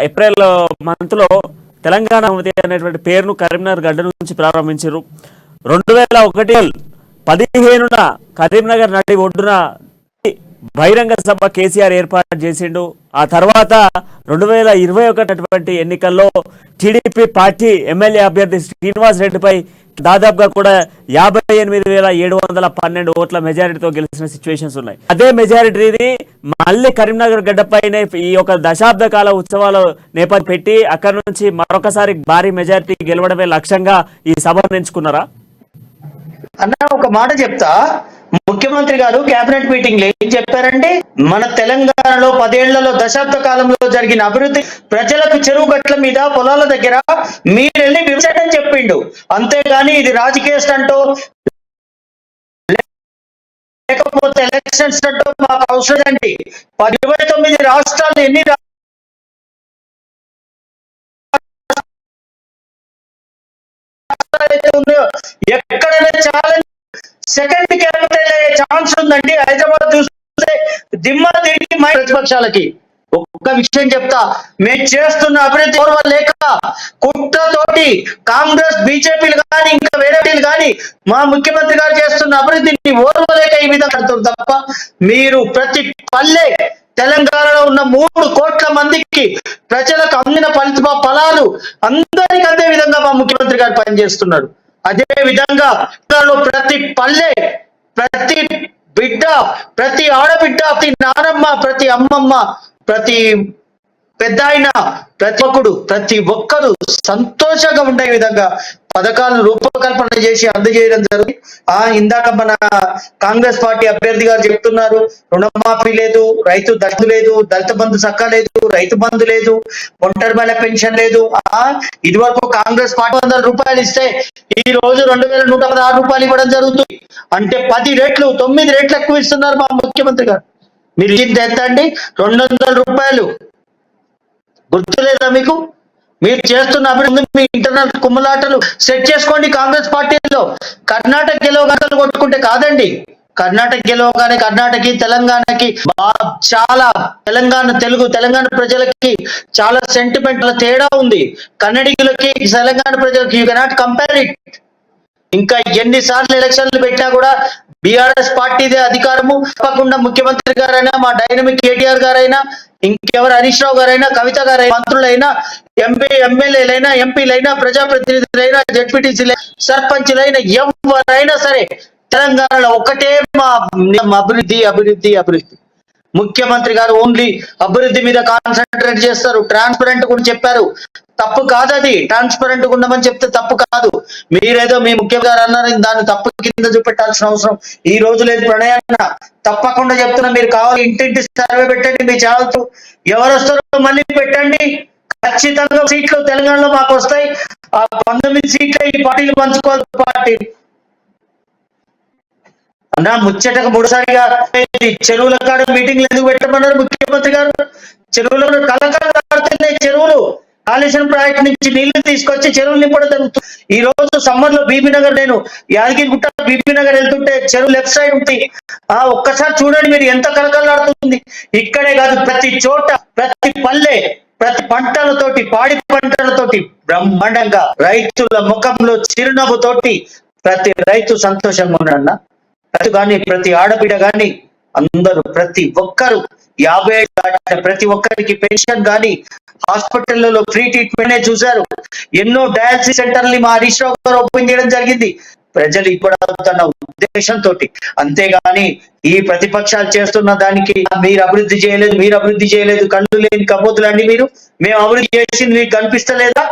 ఏప్రిల్ మంత్ లో తెలంగాణ అనేటువంటి పేరును కరీంనగర్ గడ్డ నుంచి ప్రారంభించారు. 2001 15న కరీంనగర్ నడి ఒడ్డున బహిరంగ సభ కేసీఆర్ ఏర్పాటు చేసిండు. ఆ తర్వాత 2021 ఎన్నికల్లో టీడీపీ పార్టీ ఎమ్మెల్యే అభ్యర్థి శ్రీనివాస్ రెడ్డిపై దాదాపుగా కూడా 58,712 ఓట్ల మెజారిటీతో గెలిచిన సిచ్యువేషన్స్ ఉన్నాయి. అదే మెజారిటీని మళ్ళీ కరీంనగర్ గడ్డపైనే ఈ యొక్క దశాబ్ద కాల ఉత్సవాల నేపథ్యం పెట్టి అక్కడి నుంచి మరొకసారి భారీ మెజారిటీ గెలవడమే లక్ష్యంగా ఈ సభను ఎంచుకున్నారా? అన్న ఒక మాట చెప్తా, ముఖ్యమంత్రి గారు కేబినెట్ మీటింగ్ లో ఏం చెప్పారంటే, మన తెలంగాణలో 10 ఏళ్లలో దశాబ్ద కాలంలో జరిగిన అభివృద్ధి, ప్రజలకు చెరువు గట్ల మీద పొలాల దగ్గర మీరెళ్ళి వివరించడం చెప్పిండు. అంతేగాని ఇది రాజకీయ స్టంటో లేకపోతే ఎలక్షన్స్ అంటూ మాకు అవసరం అండి. 29 రాష్ట్రాలు ఎన్ని ఎక్కడైనా ఛాలెంజ్ సెకండ్ క్యాపిటల్ అయ్యే ఛాన్స్ ఉందండి. హైదరాబాద్ చూస్తే దిమ్మ తిరిగి ప్రతిపక్షాలకి. ఒక్క విషయం చెప్తా, మేము చేస్తున్న అభివృద్ధి లేక కుట్రతోటి కాంగ్రెస్ బీజేపీలు కానీ ఇంకా వేరేలు కానీ మా ముఖ్యమంత్రి గారు చేస్తున్న అభివృద్ధిని ఓర్వలేక ఈ విధంగా తప్ప మీరు ప్రతి పల్లె తెలంగాణలో ఉన్న 3 కోట్ల మందికి ప్రజలకు అందిన ఫలాలు అందరికీ అందే విధంగా మా ముఖ్యమంత్రి గారు పనిచేస్తున్నారు. అదే విధంగా ప్రతి పల్లె, ప్రతి బిడ్డ, ప్రతి ఆడబిడ్డ, ప్రతి నానమ్మ, ప్రతి అమ్మమ్మ, ప్రతి పెద్ద ఆయన, ప్రతి ఒక్కడు, ప్రతి ఒక్కరు సంతోషంగా ఉండే విధంగా పథకాలను రూపకల్పన చేసి అందజేయడం జరుగుతుంది. ఇందాక మన కాంగ్రెస్ పార్టీ అభ్యర్థి గారు చెప్తున్నారు, రుణమాఫీ లేదు, రైతు దళిత లేదు, దళిత బంధు సక్క లేదు, రైతు బంధు లేదు, ఒంటరి మహిళ పెన్షన్ లేదు. ఇది వరకు కాంగ్రెస్ పార్టీ 100 రూపాయలు ఇస్తే ఈ రోజు 2116 రూపాయలు ఇవ్వడం జరుగుతుంది. అంటే 10 రెట్లు 9 రెట్లు ఎక్కువ ఇస్తున్నారు మా ముఖ్యమంత్రి గారు. మీరు ఎంత అండి? 200 రూపాయలు గుర్తులేదా మీకు? మీరు చేస్తున్న అభివృద్ధి మీ ఇంటర్నల్ కుమ్మలాటలు సెట్ చేసుకోండి. కాంగ్రెస్ పార్టీలో కర్ణాటక గెలవగానే కొట్టుకుంటే కాదండి. కర్ణాటక గెలవగానే కర్ణాటకకి తెలంగాణకి చాలా తెలంగాణ ప్రజలకి చాలా సెంటిమెంట్ తేడా ఉంది. కన్నడిగులకి తెలంగాణ ప్రజలకి యూ కెనాట్ కంపేర్ ఇట్. ఇంకా ఎన్నిసార్లు ఎలక్షన్లు పెట్టినా కూడా బీఆర్ఎస్ పార్టీదే అధికారము. తప్పకుండా ముఖ్యమంత్రి గారైనా, మా డైనమిక్ కేటీఆర్ గారైనా, ఇంకెవరు హరీష్ రావు గారైనా, కవిత గారైనా, మంత్రులైనా, ఎమ్మెల్యేలైనా, ఎంపీలైనా, ప్రజాప్రతినిధులైనా, జడ్పీటీసీలైనా, సర్పంచ్లైనా, ఎవరైనా సరే తెలంగాణలో ఒకటే మా అభివృద్ధి అభివృద్ధి అభివృద్ధి. ముఖ్యమంత్రి గారు ఓన్లీ అభివృద్ధి మీద కాన్సన్ట్రేట్ చేస్తారు. ట్రాన్స్పరెంట్ కూడా చెప్పారు, తప్పు కాదు. అది ట్రాన్స్పరెంట్ ఉండమని చెప్తే తప్పు కాదు. మీరేదో మీ ముఖ్యమంత్రి గారు అన్నారు, దాన్ని తప్పు కింద చూపెట్టాల్సిన అవసరం ఈ రోజు లేదు. ప్రణయాన్న తప్పకుండా చెప్తున్నా, మీరు కావాలి ఇంటింటి సర్వే పెట్టండి, మీ ఛానల్తో ఎవరు వస్తారో మళ్ళీ పెట్టండి. ఖచ్చితంగా సీట్లు తెలంగాణలో మాకు వస్తాయి. 19 సీట్లు ఈ పార్టీలు పంచుకోవాలి. పార్టీ అన్నా ముచ్చటగా 3సారిగా చెరువుల కాడ మీటింగ్లు ఎందుకు పెట్టమన్నారు ముఖ్యమంత్రి గారు? చెరువులో కలకాడుతున్నాయి చెరువులు. కాళేశ్వరం ప్రాజెక్ట్ నుంచి నీళ్లు తీసుకొచ్చి చెరువులు నింపడం జరుగుతుంది. ఈ రోజు సమ్మర్ లో బీబీనగర్, నేను యాదగిరిగుట్ట బీబీనగర్ వెళ్తుంటే చెరువు లెఫ్ట్ సైడ్ ఉంటుంది. ఒక్కసారి చూడండి మీరు, ఎంత కలకలాడుతుంది. ఇక్కడే కాదు, ప్రతి చోట, ప్రతి పల్లె, ప్రతి పంటలతోటి, పాడి పంటలతోటి బ్రహ్మాండంగా రైతుల ముఖంలో చిరునవ్వుతోటి ప్రతి రైతు సంతోషంగా ఉన్నాడన్న. కానీ ప్రతి ఆడబిడ్డ కానీ అందరూ, ప్రతి ఒక్కరు 55 దాటిన ప్రతి ఒక్కరికి పెన్షన్ కానీ, హాస్పిటల్లో ఫ్రీ ట్రీట్మెంట్ చూశారు. ఎన్నో డయాలసిస్ సెంటర్ని మా హరీష్ రావు గారు ఓపెన్ చేయడం జరిగింది ప్రజలు ఇప్పుడవుతున్న ఉద్దేశంతో. అంతేగాని ఈ ప్రతిపక్షాలు చేస్తున్న దానికి మీరు అభివృద్ధి చేయలేదు కళ్ళు లేని కబోతులండి మీరు. మేము అభివృద్ధి చేసింది మీకు కనిపిస్తలేదా?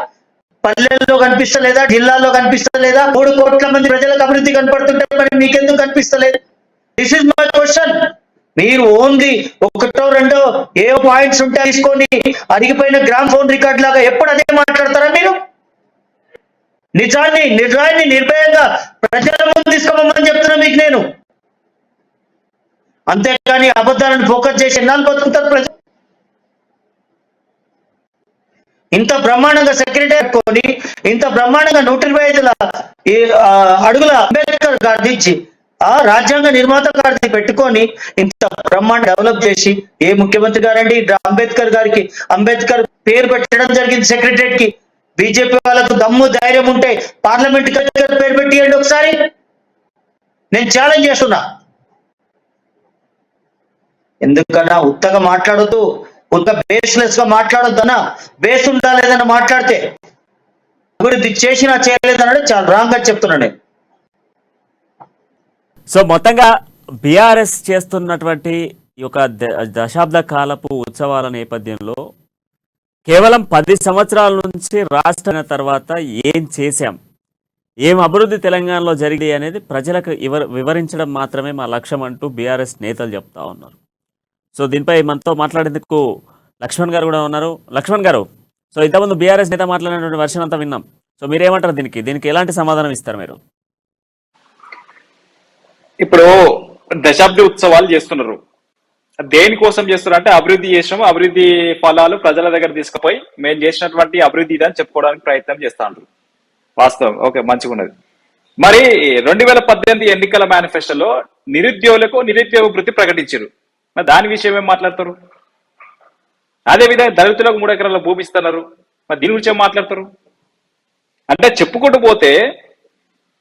పల్లెల్లో కనిపిస్తలేదా? జిల్లాల్లో కనిపిస్తలేదా? 3 కోట్ల మంది ప్రజలకు అభివృద్ధి కనపడుతుంటే మరి మీకెందుకు కనిపిస్తలేదు? This is my question. మీరు ఓన్లీ ఒకటో రెండో ఏ పాయింట్స్ ఉంటే తీసుకొని అరిగిపోయిన గ్రామ్ ఫోన్ రికార్డ్ లాగా ఎప్పుడు అదే మాట్లాడతారా మీరు? నిజాన్ని నిర్భయంగా ప్రజల ముందు తీసుకోమని చెప్తున్నా మీకు నేను. అంతేగాని అబద్ధాలను ఫోకస్ చేసి ఎన్నాళ్ళు బతుకుతారు ప్రజలు? ఇంత బ్రహ్మాండంగా సెక్రటరీ పెట్టుకొని, ఇంత బ్రహ్మాండంగా 125 అడుగుల అంబేద్కర్ గారిని ఇచ్చి, ఆ రాజ్యాంగ నిర్మాత గారిని పెట్టుకొని ఇంత బ్రహ్మాండ డెవలప్ చేసి ఏ ముఖ్యమంత్రి గారండి అంబేద్కర్ పేరు పెట్టడం జరిగింది సెక్రటరియట్ కి. బీజేపీ వాళ్ళకు దమ్ము ధైర్యం ఉంటే పార్లమెంట్ పేరు పెట్టియండి ఒకసారి. నేను ఛాలెంజ్ చేస్తున్నా. ఎందుకన్నా ఉత్తగా మాట్లాడొద్దు, బేస్లెస్ గా మాట్లాడొద్దన్నా. బేస్ ఉండాలేదన్నా మాట్లాడితే అభివృద్ధి చేసినా చేయలేదన్నాడు చాలా రాంగ్ గా చెప్తున్నా నేను. సో మొత్తంగా బీఆర్ఎస్ చేస్తున్నటువంటి ఈ యొక్క దశాబ్ద కాలపు ఉత్సవాల నేపథ్యంలో కేవలం 10 సంవత్సరాల నుంచి రాష్ట్రం తర్వాత ఏం చేశాం, ఏం అభివృద్ధి తెలంగాణలో జరిగింది అనేది ప్రజలకు వివరించడం మాత్రమే మా లక్ష్యం అంటూ బీఆర్ఎస్ నేతలు చెప్తా ఉన్నారు. సో దీనిపై మనతో మాట్లాడేందుకు లక్ష్మణ్ గారు కూడా ఉన్నారు. లక్ష్మణ్ గారు, సో ఇంతకుముందు బీఆర్ఎస్ నేత మాట్లాడినటువంటి వర్షన్ అంతా విన్నాం. సో మీరేమంటారు దీనికి ఎలాంటి సమాధానం ఇస్తారు మీరు? ఇప్పుడు దశాబ్ది ఉత్సవాలు చేస్తున్నారు. దేనికోసం చేస్తున్నారు అంటే అభివృద్ధి చేసినాము, అభివృద్ధి ఫలాలు ప్రజల దగ్గర తీసుకుపోయి మేము చేసినటువంటి అభివృద్ధి అని చెప్పుకోవడానికి ప్రయత్నం చేస్తాను. వాస్తవం, ఓకే, మంచిగా ఉన్నది. మరి 2018 ఎన్నికల మేనిఫెస్టోలో నిరుద్యోగ వృత్తి ప్రకటించారు. మరి దాని విషయం ఏం మాట్లాడతారు? అదేవిధంగా దళితులకు 3 ఎకరాల భూమి ఇస్తున్నారు. మరి దీని గురించి ఏం మాట్లాడతారు? అంటే చెప్పుకుంటూ పోతే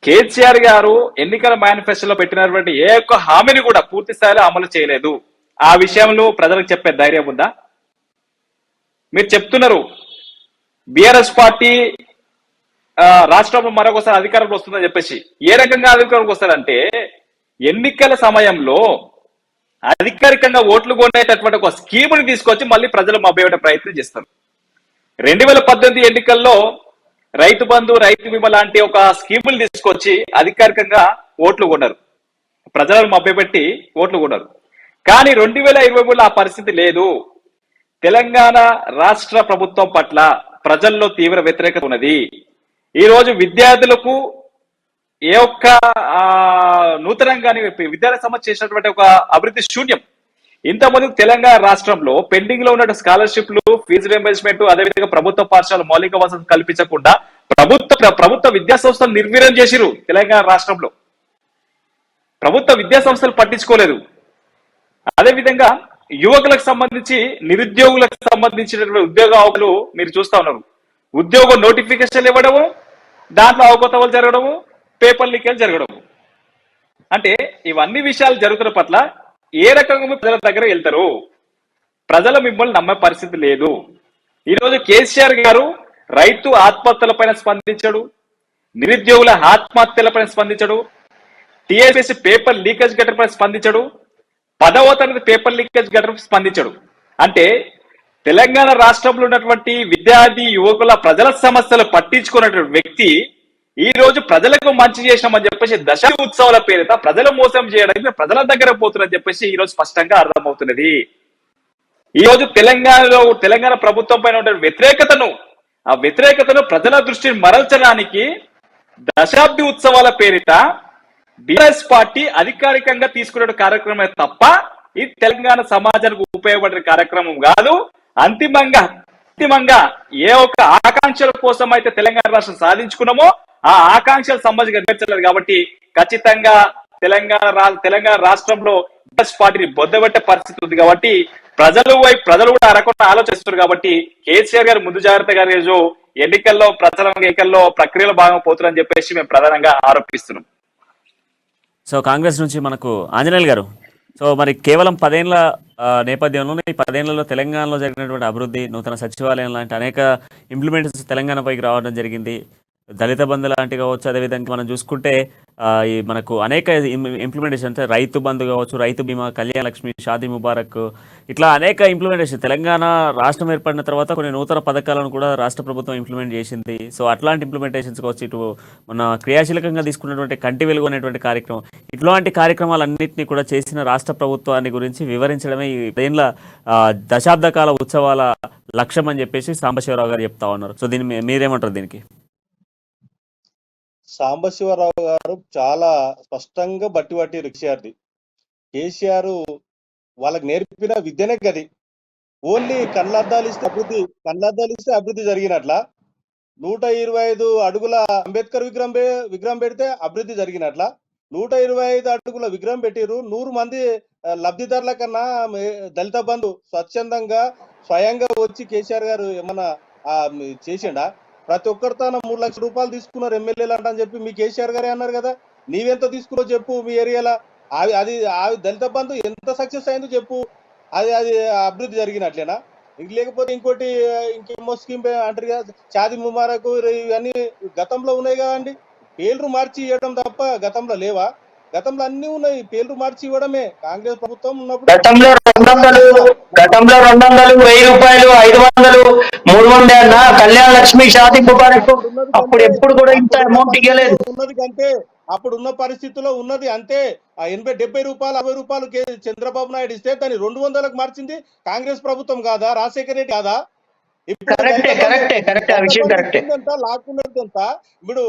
కేసీఆర్ గారు ఎన్నికల మేనిఫెస్టోలో పెట్టినటువంటి ఏ ఒక్క హామీని కూడా పూర్తి స్థాయిలో అమలు చేయలేదు. ఆ విషయంలో ప్రజలకు చెప్పే ధైర్యం ఉందా? మీరు చెప్తున్నారు బీఆర్ఎస్ పార్టీ రాష్ట్రంలో మరొకసారి అధికారంలో వస్తుందని చెప్పేసి. ఏ రకంగా అధికారంలోకి వస్తారంటే ఎన్నికల సమయంలో అధికారికంగా ఓట్లు కొనేటటువంటి ఒక స్కీముని తీసుకొచ్చి మళ్ళీ ప్రజలు మభ్యపెట్టే ప్రయత్నం చేస్తారు. 2018 ఎన్నికల్లో రైతు బంధు, రైతు బీమా లాంటి ఒక స్కీములు తీసుకొచ్చి అధికారికంగా ఓట్లు కొన్నారు, ప్రజలను మభ్యపెట్టి ఓట్లు కొన్నారు. కానీ 2023లో ఆ పరిస్థితి లేదు. తెలంగాణ రాష్ట్ర ప్రభుత్వం పట్ల ప్రజల్లో తీవ్ర వ్యతిరేకత ఉన్నది. ఈ రోజు విద్యార్థులకు ఏ ఒక్క నూతనంగా విద్యార్థి సమస్య చేసినటువంటి ఒక అభివృద్ధి శూన్యం. ఇంతమంది తెలంగాణ రాష్ట్రంలో పెండింగ్ లో ఉన్న స్కాలర్షిప్లు, ఫీజు రియంబర్స్మెంట్, అదేవిధంగా ప్రభుత్వ పాఠశాల మౌలిక వసతులు కల్పించకుండా ప్రభుత్వ విద్యా సంస్థలు నిర్వీర్యం చేసిరు. తెలంగాణ రాష్ట్రంలో ప్రభుత్వ విద్యా సంస్థలు పట్టించుకోలేదు. అదేవిధంగా యువకులకు సంబంధించి, నిరుద్యోగులకు సంబంధించినటువంటి ఉద్యోగ అవకాశాలు మీరు చూస్తా ఉన్నారు. ఉద్యోగ నోటిఫికేషన్లు ఇవ్వడము, దాంట్లో అవకతవలు జరగడము, పేపర్ లీకేజ్ జరగడము. అంటే ఇవన్నీ విషయాలు జరుగుతున్న పట్ల ఏ రకంగా ప్రజల దగ్గర వెళ్తారు? ప్రజలు మిమ్మల్ని నమ్మే పరిస్థితి లేదు. ఈరోజు కేసీఆర్ గారు రైతు ఆత్మహత్యలపైన స్పందించడు, నిరుద్యోగుల ఆత్మహత్యలపైన స్పందించడు, టీఎస్పీఎస్సీ పేపర్ లీకేజ్ ఘటనపై స్పందించడు, 10వ తరగతి పేపర్ లీకేజ్ ఘటన స్పందించడు. అంటే తెలంగాణ రాష్ట్రంలో ఉన్నటువంటి విద్యార్థి యువకుల ప్రజల సమస్యలు పట్టించుకున్నటువంటి వ్యక్తి ఈ రోజు ప్రజలకు మంచి చేసినామని చెప్పేసి దశాబ్ది ఉత్సవాల పేరిట ప్రజలు మోసం చేయడానికి ప్రజల దగ్గర పోతున్నారని చెప్పేసి ఈ రోజు స్పష్టంగా అర్థమవుతున్నది. ఈ రోజు తెలంగాణ ప్రభుత్వం పైన ఉన్న వ్యతిరేకతను ప్రజల దృష్టిని మరల్చడానికి దశాబ్ది ఉత్సవాల పేరిట బీఆర్ఎస్ పార్టీ అధికారికంగా తీసుకునే కార్యక్రమమే తప్ప ఇది తెలంగాణ సమాజానికి ఉపయోగపడే కార్యక్రమం కాదు. అంతిమంగా ఏ ఒక్క ఆకాంక్షల కోసం అయితే తెలంగాణ రాష్ట్రం సాధించుకున్నామో ఆ ఆకాంక్షలు సమాజంగా నెరవేర్చలేదు. కాబట్టి ఖచ్చితంగా తెలంగాణ రాష్ట్రంలో బీఆర్ఎస్ పార్టీని బొద్దబెట్టే పరిస్థితి ఉంది. కాబట్టి ప్రజలు కూడా అరకుండా ఆలోచిస్తున్నారు. కాబట్టి కేసీఆర్ గారు ముందు జాగ్రత్తగా రోజు ఎన్నికల్లో ప్రక్రియలో భాగం పోతున్నారని చెప్పేసి మేము ప్రధానంగా ఆరోపిస్తున్నాం. సో కాంగ్రెస్ నుంచి మనకు ఆంజనేయులు గారు, సో మరి కేవలం 10 ఏళ్ల నేపథ్యంలో ఈ 10 ఏళ్లలో తెలంగాణలో జరిగినటువంటి అభివృద్ధి, నూతన సచివాలయం లాంటి అనేక ఇంప్లిమెంటేషన్స్ తెలంగాణపైకి రావడం జరిగింది. దళిత బంధు లాంటివి కావచ్చు, అదేవిధంగా మనం చూసుకుంటే ఈ మనకు అనేక ఇంప్లిమెంటేషన్ అంటే రైతు బంధు కావచ్చు, రైతు బీమా, కళ్యాణ లక్ష్మి, షాదీ ముబారక్, ఇట్లా అనేక ఇంప్లిమెంటేషన్. తెలంగాణ రాష్ట్రం ఏర్పడిన తర్వాత కొన్ని నూతన పథకాలను కూడా రాష్ట్ర ప్రభుత్వం ఇంప్లిమెంట్ చేసింది. సో అట్లాంటి ఇంప్లిమెంటేషన్స్ కావచ్చు, ఇటు మన క్రియాశీలకంగా తీసుకున్నటువంటి కంటి వెలుగు అనేటువంటి కార్యక్రమం, ఇట్లాంటి కార్యక్రమాలన్నింటినీ కూడా చేసిన రాష్ట్ర ప్రభుత్వాన్ని గురించి వివరించడమే ఈ 10 దశాబ్ద కాల ఉత్సవాల లక్ష్యం అని చెప్పేసి సాంబశివరావు గారు చెప్తా ఉన్నారు. సో దీన్ని మీరేమంటారు దీనికి? సాంబశివరావు గారు చాలా స్పష్టంగా బట్టి కేసీఆర్ వాళ్ళకి నేర్పిన విద్యనే గది. ఓన్లీ కళ్ళద్దాలు ఇస్తే అభివృద్ధి జరిగినట్ల, 125 అడుగుల అంబేద్కర్ విగ్రహం పెడితే అభివృద్ధి జరిగినట్ల, 125 అడుగుల విగ్రహం పెట్టిరు. 100 మంది లబ్ధిదారుల కన్నా దళిత బంధు స్వచ్ఛందంగా స్వయంగా వచ్చి కేసీఆర్ గారు ఏమన్నా చేసిండా? ప్రతి ఒక్కరు తన 3 లక్షల రూపాయలు తీసుకున్నారు ఎమ్మెల్యేలు అంట అని చెప్పి మీ కేసీఆర్ గారే అన్నారు కదా. నీవెంత తీసుకున్నావు చెప్పు మీ ఏరియాలో. అది దళిత బంధు ఎంత సక్సెస్ అయిందో చెప్పు. అది అభివృద్ధి జరిగినట్లేనా? లేకపోతే ఇంకేమో స్కీమ్ అంటారు కదా, షాదీ ముబారక్, ఇవన్నీ గతంలో ఉన్నాయి కదండి. పేర్లు మార్చి ఇవ్వడం తప్ప గతంలో లేవా? గతంలో అన్ని ఉన్నాయి, పేర్లు మార్చి ఇవ్వడమే. కాంగ్రెస్ ప్రభుత్వం ఉన్నప్పుడు గతంలో 200, 1000 రూపాయలు, 500, 300 అన్న కళ్యాణ లక్ష్మి, షాదీ ముబారక్. అప్పుడు ఎప్పుడు కూడా ఇంత అమౌంట్ ఇవ్వలేదు. ఉన్నది కంటే అప్పుడున్న పరిస్థితుల్లో ఉన్నది అంతే. 80, 70 రూపాయలు, 60 రూపాయలు చంద్రబాబు నాయుడు ఇస్తే దాన్ని 200లకు మార్చింది కాంగ్రెస్ ప్రభుత్వం కాదా? రాజశేఖర రెడ్డి కాదా? ఇప్పుడు లాక్కున్నది ఎంత? ఇప్పుడు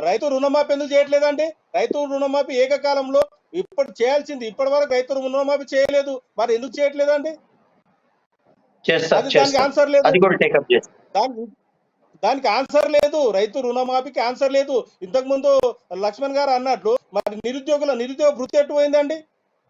రైతు రుణమాఫీ ఎందుకు చేయట్లేదండి? రైతు రుణమాఫీ ఏకకాలంలో ఇప్పుడు చేయాల్సింది. ఇప్పటి వరకు రైతు రుణమాఫీ చేయలేదు, మరి ఎందుకు చేయట్లేదండి? దానికి ఆన్సర్ లేదు. దానికి ఆన్సర్ లేదు. రైతు రుణమాఫీకి ఆన్సర్ లేదు. ఇంతకు ముందు లక్ష్మణ్ గారు అన్నట్లు మరి నిరుద్యోగ వృత్తి ఎటు పోయిందండి?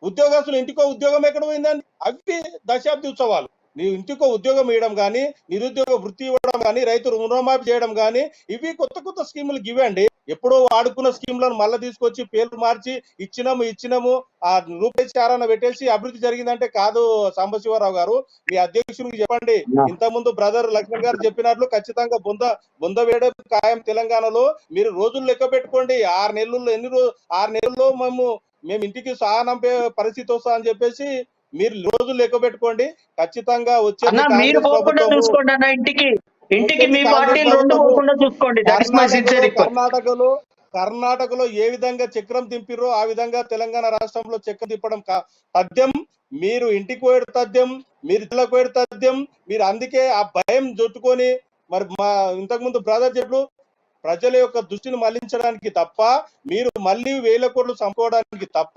ఉద్యోగస్తులు ఇంటికో ఉద్యోగం ఎక్కడ పోయిందండి? అవి దశాబ్ది ఉత్సవాలు. నీ ఇంటికో ఉద్యోగం ఇవ్వడం కానీ, నిరుద్యోగ వృత్తి ఇవ్వడం కానీ, రైతు రుణమాఫీ చేయడం కానీ, ఇవి కొత్త స్కీములు ఇవ్వండి. ఎప్పుడో వాడుకున్న స్కీములను మళ్ళీ తీసుకొచ్చి పేర్లు మార్చి ఇచ్చినాము ఆ రూపాయి చారాన పెట్టేసి అభివృద్ధి జరిగిందంటే కాదు. సాంబశివరావు గారు, మీ అధ్యక్షునికి చెప్పండి. ఇంతకుముందు బ్రదర్ లక్ష్మణ్ గారు చెప్పినట్లు ఖచ్చితంగా బొంద వేయడం ఖాయం. తెలంగాణలో మీరు రోజులు లెక్క పెట్టుకోండి. 6 నెలల్లో మేము ఇంటికి సహానంపే పరిస్థితి వస్తా అని చెప్పేసి మీరు రోజులు లెక్క పెట్టుకోండి. ఖచ్చితంగా వచ్చే కర్ణాటకలో ఏ విధంగా చక్రం తింపిరో ఆ విధంగా తెలంగాణ రాష్ట్రంలో చక్రం తిప్పడం తథ్యం. మీరు ఇంటికి పోయేడు తథ్యం, మీరు ఇళ్ళకు పోయేడు తథ్యం. మీరు అందుకే ఆ భయం జొట్టుకొని మరి మా ఇంతకుముందు బ్రదర్ చెప్పు ప్రజల యొక్క దృష్టిని మళ్లించడానికి తప్ప, మీరు మళ్ళీ 1000 కోట్లు సంపుకోవడానికి తప్ప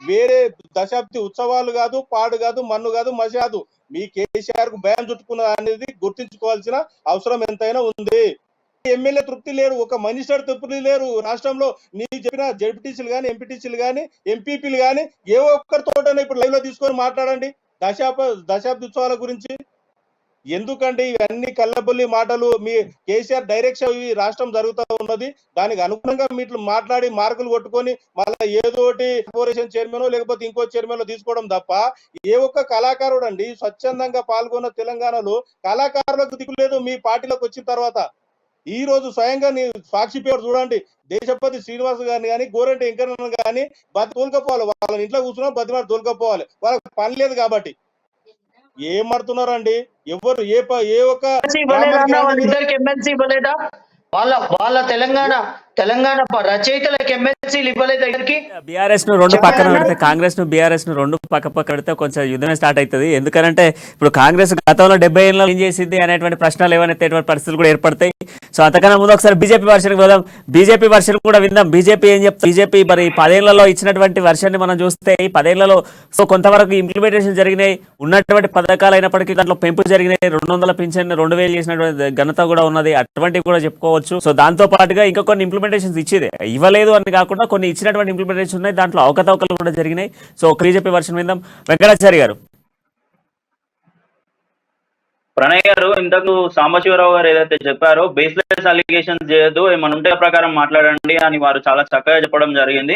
వేరే దశాబ్ది ఉత్సవాలు కాదు, పాడు కాదు, మన్ను కాదు, మసి కాదు. మీ కేసీఆర్ కు భయం చుట్టుకున్న అనేది గుర్తించుకోవాల్సిన అవసరం ఎంతైనా ఉంది. ఎమ్మెల్యే తృప్తి లేరు, ఒక మినిస్టర్ తృప్తి లేరు రాష్ట్రంలో. నీకు చెప్పిన జడ్పీటీసీలు కానీ, ఎంపీటీసీలు కానీ, ఎంపీపీలు కానీ ఏ ఒక్కరితోటైనా ఇప్పుడు లైవ్ లో తీసుకొని మాట్లాడండి దశాబ్ది ఉత్సవాల గురించి. ఎందుకంటే ఇవన్నీ కళ్ళబొల్లి మాటలు. మీ కేసీఆర్ డైరెక్షన్ ఈ రాష్ట్రం జరుగుతూ ఉన్నది. దానికి అనుగుణంగా మీరు మాట్లాడి మార్కులు కొట్టుకొని మళ్ళీ ఏదోటి కార్పొరేషన్ చైర్మన్ లేకపోతే ఇంకో చైర్మన్ తీసుకోవడం తప్ప ఏ ఒక్క కళాకారుడు అండి స్వచ్ఛందంగా పాల్గొన్న తెలంగాణలో కళాకారులకు దిక్కులేదు. మీ పార్టీలోకి వచ్చిన తర్వాత ఈ రోజు స్వయంగా నీ సాక్షి పేరు చూడండి, దేశపతి శ్రీనివాస్ గారిని కానీ, గోరంటి వెంకన్న కానీ తోలుకపోవాలి. వాళ్ళ ఇంట్లో కూర్చున్నా బతిమారు తోలుకపోవాలి. వాళ్ళకి పని లేదు కాబట్టి ఏం మాడుతున్నారండి? ఎవరు ఏ ఒక్క ఎమ్మెల్సీ ఇవ్వలేదా? వాళ్ళ తెలంగాణ రచయితలకు ఎమ్మెల్సీలు ఇవ్వలేదు. దగ్గరికి బీఆర్ఎస్ ను 2 పక్కన పెడితే, కాంగ్రెస్ ను బీఆర్ఎస్ ను 2 పక్క పెడితే కొంచెం యుద్ధమే స్టార్ట్ అవుతుంది. ఎందుకంటే ఇప్పుడు కాంగ్రెస్ గతంలో 70 ఏళ్ళలో ఏం చేసింది అనేటువంటి ప్రశ్నలు ఏమైనా పరిస్థితులు కూడా ఏర్పడతాయి. సో అంతకన్నా ముందు ఒకసారి బీజేపీ వర్షన్ పోదాం. బీజేపీ వర్షన్ కూడా విందాం. బీజేపీ ఏం చెప్తారు? బీజేపీ మరి 10 ఏళ్లలో ఇచ్చినటువంటి వర్షన్ ని మనం చూస్తే ఈ 10 ఏళ్లలో సో కొంతవరకు ఇంప్లిమెంటేషన్ జరిగినాయి. ఉన్నటువంటి పథకాలు అయినప్పటికీ దాంట్లో పెంపు జరిగినాయి. 200 పింఛన్ 2000 చేసినటువంటి ఘనత కూడా ఉన్నది. అటువంటివి కూడా చెప్పుకోవచ్చు. సో దాంతో పాటుగా ఇంకా కొన్ని ఇంప్లిమెంటేషన్స్ ఇచ్చేది ఇవ్వలేదు అని కాకుండా కొన్ని ఇచ్చినటువంటి ఇంప్లిమెంటేషన్ ఉన్నాయి. దాంట్లో అవకతవకలు కూడా జరిగినాయి. సో బీజేపీ వర్షన్ విందాం. వెంకటాచారి గారు. ప్రణయ్ గారు, ఇంతకు సాంబశివరావు గారు ఏదైతే చెప్పారో బేస్లెస్ అలిగేషన్స్ చేయొద్దు, ఏమన్నా ఉంటే ప్రకారం మాట్లాడండి అని వారు చాలా చక్కగా చెప్పడం జరిగింది.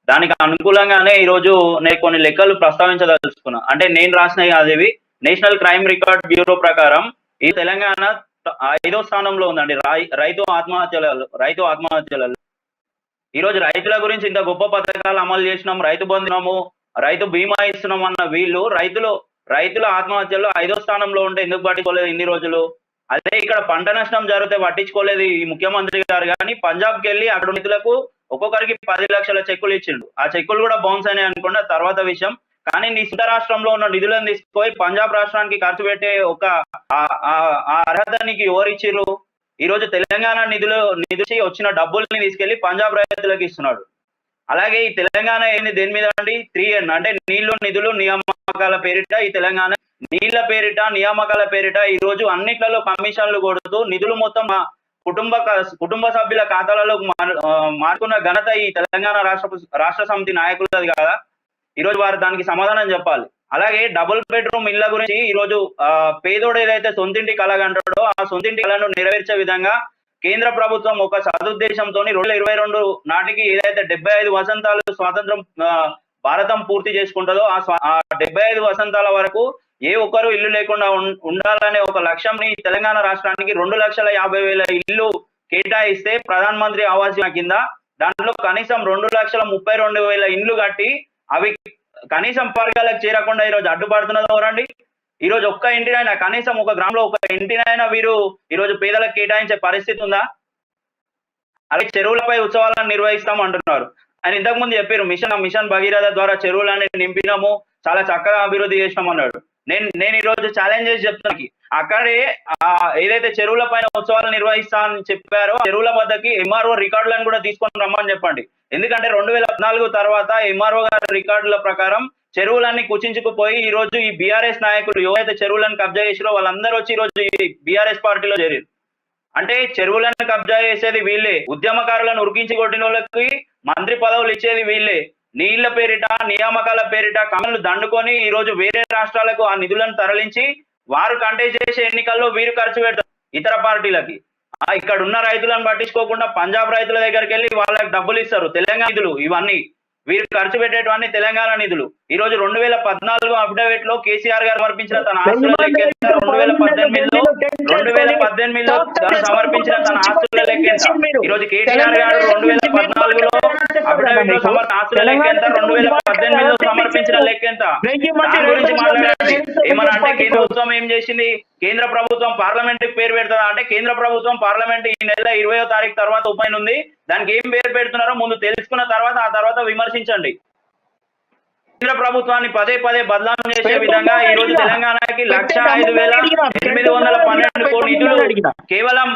దానికి అనుకూలంగానే ఈ రోజు నేను కొన్ని లెక్కలు ప్రస్తావించదలుచుకున్నా. అంటే నేను రాసిన అదేవి నేషనల్ క్రైమ్ రికార్డ్ బ్యూరో ప్రకారం ఈ తెలంగాణ 5వ స్థానంలో ఉందండి రైతు ఆత్మహత్యలలో. ఈ రోజు రైతుల గురించి ఇంత గొప్ప పథకాలు అమలు చేసినాం, రైతు బంధునాము, రైతు బీమా ఇస్తున్నాం అన్న వీళ్ళు రైతుల ఆత్మహత్యల్లో 5వ స్థానంలో ఉంటే ఎందుకు పట్టించుకోలేదు ఇన్ని రోజులు? అదే ఇక్కడ పంట నష్టం జరిగితే పట్టించుకోలేదు ఈ ముఖ్యమంత్రి గారు. కానీ పంజాబ్కి వెళ్ళి అక్కడ రైతులకు ఒక్కొక్కరికి 10 లక్షల చెక్కులు ఇచ్చిండు. ఆ చెక్కులు కూడా బౌన్స్ అయినాయి అనుకున్న తర్వాత విషయం. కానీ నీ సొంత రాష్ట్రంలో ఉన్న నిధులను తీసుకుపోయి పంజాబ్ రాష్ట్రానికి ఖర్చు పెట్టే ఒక అర్హత నీకు ఎవరిచ్చిర్రు? ఈ రోజు తెలంగాణ నిధులు వచ్చిన డబ్బుల్ని తీసుకెళ్లి పంజాబ్ రైతులకు ఇస్తున్నాడు. అలాగే ఈ తెలంగాణ ఏంది దేని మీద అండి? 3N అంటే నీళ్లు నిధులు నియామకాల పేరిట ఈ తెలంగాణ నీళ్ల పేరిట నియామకాల పేరిట ఈ రోజు అన్నిట్లలో కమిషన్లు కొడుతూ నిధులు మొత్తం కుటుంబ సభ్యుల ఖాతాలలో మార్చుకున్న ఘనత ఈ తెలంగాణ రాష్ట్ర సమితి నాయకులది కదా. ఈ రోజు వారు దానికి సమాధానం చెప్పాలి. అలాగే డబుల్ బెడ్రూమ్ ఇళ్ల గురించి ఈ రోజు పేదోడు ఏదైతే సొంతింటి కలగంటాడో ఆ సొంతింటి కళను నెరవేర్చే విధంగా కేంద్ర ప్రభుత్వం ఒక సదుద్దేశంతో 2022 నాటికి ఏదైతే 75 వసంతాలు స్వాతంత్రం భారతం పూర్తి చేసుకుంటుందో ఆ 75 వసంతాల వరకు ఏ ఒక్కరు ఇల్లు లేకుండా ఉండాలనే ఒక లక్ష్యంని తెలంగాణ రాష్ట్రానికి 2,50,000 ఇల్లు కేటాయిస్తే ప్రధాన మంత్రి ఆవాస్ యోజన కింద దాంట్లో కనీసం 2,32,000 ఇండ్లు కట్టి అవి కనీసం వర్గాలకు చేరకుండా ఈరోజు అడ్డుపడుతున్నది ఎవరండి? ఈ రోజు ఒక్క ఇంటినైనా కనీసం ఒక గ్రామంలో ఒక ఇంటినైనా వీరు ఈ రోజు పేదలకు కేటాయించే పరిస్థితి ఉందా? అలాగే చెరువులపై ఉత్సవాలను నిర్వహిస్తాం అంటున్నారు. ఆయన ఇంతకు ముందు చెప్పారు మిషన్ భగీరథ ద్వారా చెరువులని నింపినాము, చాలా చక్కగా అభివృద్ధి చేసినాం అన్నాడు. నేను ఈ రోజు ఛాలెంజ్ చేసి చెప్తాను, అక్కడే ఏదైతే చెరువుల పైన ఉత్సవాలు నిర్వహిస్తా అని చెప్పారో చెరువుల వద్దకి MRO రికార్డులను కూడా తీసుకొని రమ్మని చెప్పండి. ఎందుకంటే 2014 తర్వాత MRO గారి రికార్డుల ప్రకారం చెరువులన్నీ కుచించుకుపోయి ఈ రోజు ఈ BRS నాయకులు ఎవరైతే చెరువులను కబ్జా చేసిరో వాళ్ళందరూ వచ్చి ఈ రోజు ఈ BRS పార్టీలో చేరారు. అంటే చెరువులను కబ్జా చేసేది వీళ్ళే, ఉద్యమకారులను ఉరికించి కొట్టిన వాళ్ళకి మంత్రి పదవులు ఇచ్చేది వీళ్ళే, నీళ్ల పేరిట నియామకాల పేరిట కమలు దండుకొని ఈ రోజు వేరే రాష్ట్రాలకు ఆ నిధులను తరలించి వారు కంటెస్ట్ చేసే ఎన్నికల్లో వీరు ఖర్చు పెడతారు ఇతర పార్టీలకి. ఇక్కడ ఉన్న రైతులను పట్టించుకోకుండా పంజాబ్ రైతుల దగ్గరికి వెళ్ళి వాళ్ళకి డబ్బులు ఇస్తారు. తెలంగాణ నిధులు ఇవన్నీ వీరు ఖర్చు పెట్టేటివన్నీ తెలంగాణ నిధులు. ఈ రోజు 2014 అఫిడవిట్ లో కేసీఆర్ గారు సమర్పించిన తన ఆస్తుల లెక్కెంత, 2018లో సమర్పించిన తన ఆస్తుల లెక్కెంత, ఈ రోజు కేటీఆర్ గారు 2014లో అఫిడవిట్ లో ఆస్తుల లెక్కెంత, 2018లో సమర్పించిన లెక్కెంత. దాని గురించి మాట్లాడండి. ఏమన్నా అంటే కేంద్ర ప్రభుత్వం ఏం చేసింది? కేంద్ర ప్రభుత్వం పార్లమెంట్ కి పేరు పెడతారా అంటే కేంద్ర ప్రభుత్వం పార్లమెంట్ ఈ నెల 20వ తారీఖు తర్వాత ఓపెన్ ఉంది. దానికి ఏం పేరు పెడుతున్నారో ముందు తెలుసుకున్న తర్వాత ఆ తర్వాత విమర్శించండి. కేంద్ర ప్రభుత్వాన్ని పదే బదలాం చేసే విధంగా ఈ రోజు తెలంగాణకి 1,05,812 కోట్ల నిధులు కేవలం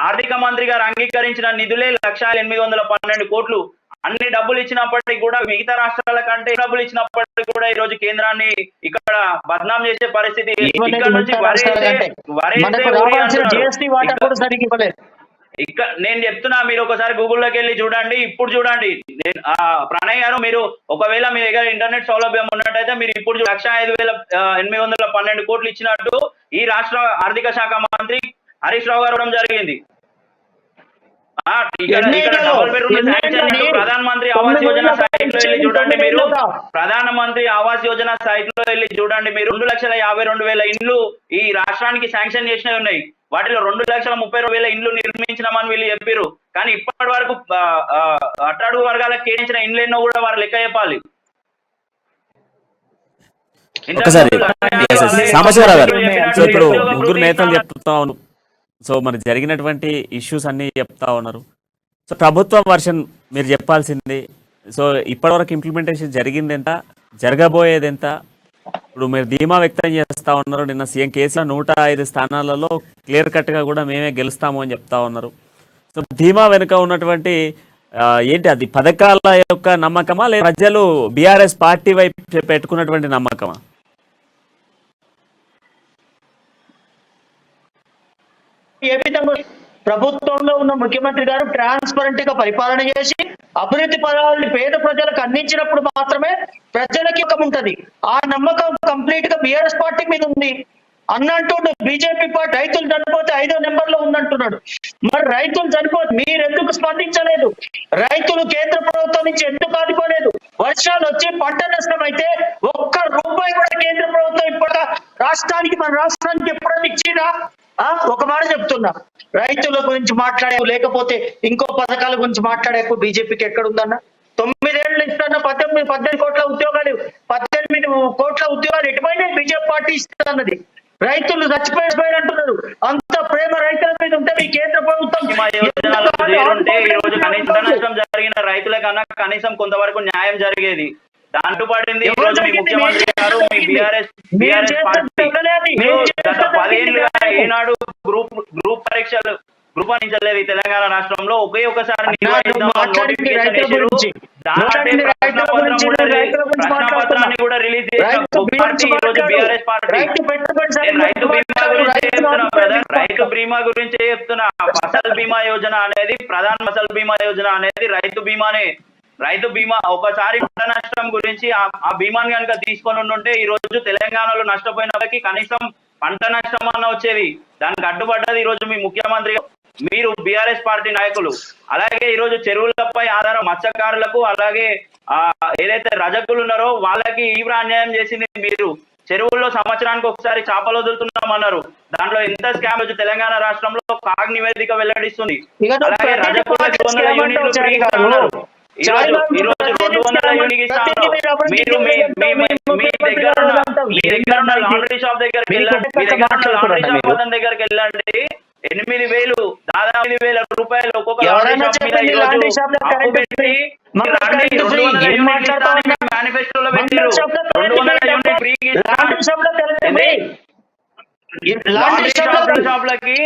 ఆర్థిక మంత్రి గారు అంగీకరించిన నిధులే 1,0812 కోట్లు. అన్ని డబ్బులు ఇచ్చినప్పటికీ కూడా మిగతా రాష్ట్రాల కంటే డబ్బులు ఇచ్చినప్పటికీ కూడా ఈ రోజు కేంద్రాన్ని ఇక్కడ బదనాం చేసే పరిస్థితి. ఇక్కడ నుంచి ఇక్కడ నేను చెప్తున్నా, మీరు ఒకసారి గూగుల్లోకి వెళ్ళి చూడండి. ఇప్పుడు చూడండి ప్రణయ్ గారు, మీరు ఒకవేళ మీ దగ్గర ఇంటర్నెట్ సౌలభ్యం ఉన్నట్టయితే మీరు ఇప్పుడు 1,05,812 కోట్లు ఇచ్చినట్టు ఈ రాష్ట్ర ఆర్థిక శాఖ మంత్రి హరీష్ రావు గారు జరిగింది. ప్రధాన మంత్రి ఆవాస్ యోజన సైట్ లో వెళ్ళి చూడండి మీరు, ప్రధాన మంత్రి ఆవాస్ యోజన సైట్ లో వెళ్ళి చూడండి మీరు, 2,52,000 ఇండ్లు ఈ రాష్ట్రానికి శాంక్షన్ చేసినవి ఉన్నాయి. వాటిలో 2,32,000 ఇండ్లు నిర్మించినామని వీళ్ళు చెప్పారు. కానీ ఇప్పటి వరకు అట్టడుగు వర్గాలకు కేటాయించిన ఇండ్లు ఎన్నో కూడా వారు లెక్క చెప్పాలి. సాంబశివరావు గారు, సో ఇప్పుడు ముగ్గురు నేతలు చెప్తా ఉన్నారు, సో మరి జరిగినటువంటి ఇష్యూస్ అన్ని చెప్తా ఉన్నారు. సో ప్రభుత్వం వర్షన్ మీరు చెప్పాల్సింది, సో ఇప్పటివరకు ఇంప్లిమెంటేషన్ జరిగింది ఎంత, జరగబోయేది ఎంత? ఇప్పుడు మీరు ధీమా వ్యక్తం చేస్తూ ఉన్నారు. నిన్న సీఎం కేసీఆర్ 105 స్థానాలలో క్లియర్ కట్గా కూడా మేమే గెలుస్తాము అని చెప్తా ఉన్నారు. సో ధీమా వెనుక ఉన్నటువంటి ఏంటి, అది పథకాల యొక్క నమ్మకమా లేదా ప్రజలు బీఆర్ఎస్ పార్టీ వైపు పెట్టుకున్నటువంటి నమ్మకమా? ఏ విధంగా ప్రభుత్వంలో ఉన్న ముఖ్యమంత్రి గారు ట్రాన్స్పరెంట్ గా పరిపాలన చేసి అభివృద్ధి పదాలను పేద ప్రజలకు అందించినప్పుడు మాత్రమే ప్రజలకి నమ్మకం ఉంటది. ఆ నమ్మకం కంప్లీట్ గా బీఆర్ఎస్ పార్టీ మీద ఉంది. అన్నంటుండు బీజేపీ పార్టీ రైతులు చనిపోతే 5వ నెంబర్లో ఉందంటున్నాడు. మరి రైతులు చనిపోతే మీరు ఎందుకు స్పందించలేదు? రైతులు కేంద్ర ప్రభుత్వం నుంచి ఎందుకు ఆదుకోలేదు? వర్షాలు వచ్చి పంట నష్టం అయితే ఒక్క రూపాయి కూడా కేంద్ర ప్రభుత్వం ఇప్పుడు రాష్ట్రానికి, మన రాష్ట్రానికి ఎప్పుడైనా ఇచ్చినా? ఒక మాట చెప్తున్నా, రైతుల గురించి మాట్లాడే లేకపోతే ఇంకో పథకాల గురించి మాట్లాడే బీజేపీకి ఎక్కడ ఉందన్న? 9 ఏళ్ళు ఇస్తున్న 18 కోట్ల ఉద్యోగాలు, 18 కోట్ల ఉద్యోగాలు ఎటుపోయినాయి? బీజేపీ పార్టీ ఇస్తున్నది. రైతులు చచ్చిపోయిపోయారు అంటున్నారు. అంత ప్రేమ రైతుల మీద ఉంటే మీ కేంద్ర ప్రభుత్వం నష్టం జరిగిన రైతుల కన్నా కనీసం కొంతవరకు న్యాయం జరిగేది. దాంట్లో పడింది ఈ రోజు మీ ముఖ్యమంత్రి గారు, మీ బీఆర్ఎస్ పార్టీ. గత 10 ఏళ్ళుగా ఏనాడు గ్రూప్ పరీక్షలు రూపొందించలేదు ఈ తెలంగాణ రాష్ట్రంలో. ఒకసారి ప్రశ్నపత్రాన్ని కూడా రిలీజ్ చేసిన పార్టీ ఈ రోజు బీఆర్ఎస్ పార్టీ. రైతు బీమా గురించి చెప్తున్నా. ఫసల్ బీమా యోజన అనేది, ప్రధాన ఫసల్ బీమా యోజన అనేది రైతు బీమానే. రైతు బీమా ఒకసారి పంట నష్టం గురించి ఆ బీమాని కనుక తీసుకొని ఉంటే ఈ రోజు తెలంగాణలో నష్టపోయిన వాళ్ళకి కనీసం పంట నష్టం అన్న వచ్చేది. దానికి అడ్డుపడ్డది ఈ రోజు మీ ముఖ్యమంత్రి, మీరు బీఆర్ఎస్ పార్టీ నాయకులు. అలాగే ఈ రోజు చెరువులపై ఆధారం మత్స్యకారులకు, అలాగే ఏదైతే రజకులు ఉన్నారో వాళ్ళకి తీవ్ర అన్యాయం చేసింది మీరు. చెరువుల్లో సంవత్సరానికి ఒకసారి చేపలు వదులుతున్నామన్నారు. దాంట్లో ఎంత స్కామ్ వచ్చి తెలంగాణ రాష్ట్రంలో కాగ్ నివేదిక వెల్లడిస్తుంది. అలాగే రజకులకు 200 యూనిట్లు ఫ్రీగా ఉన్నారు. ఈ రోజు 200 యూనిట్ ఇస్తాను. మీరు మీ దగ్గర ఉన్న లాండ్రీ షాప్ దగ్గరికి వెళ్ళండి, మీ దగ్గర ఉన్న లాండ్రీ షాప్ అతని దగ్గరికి వెళ్ళండి. 8,000 దాదాపు 8,000 రూపాయలు ఒక్కొక్క లాండ్రీ షాప్ మీద ఈ రోజు అప్పు పెట్టి మేనిఫెస్టోలో పెట్టారు. 200 యూనిట్ ఫ్రీగా షాప్లకి.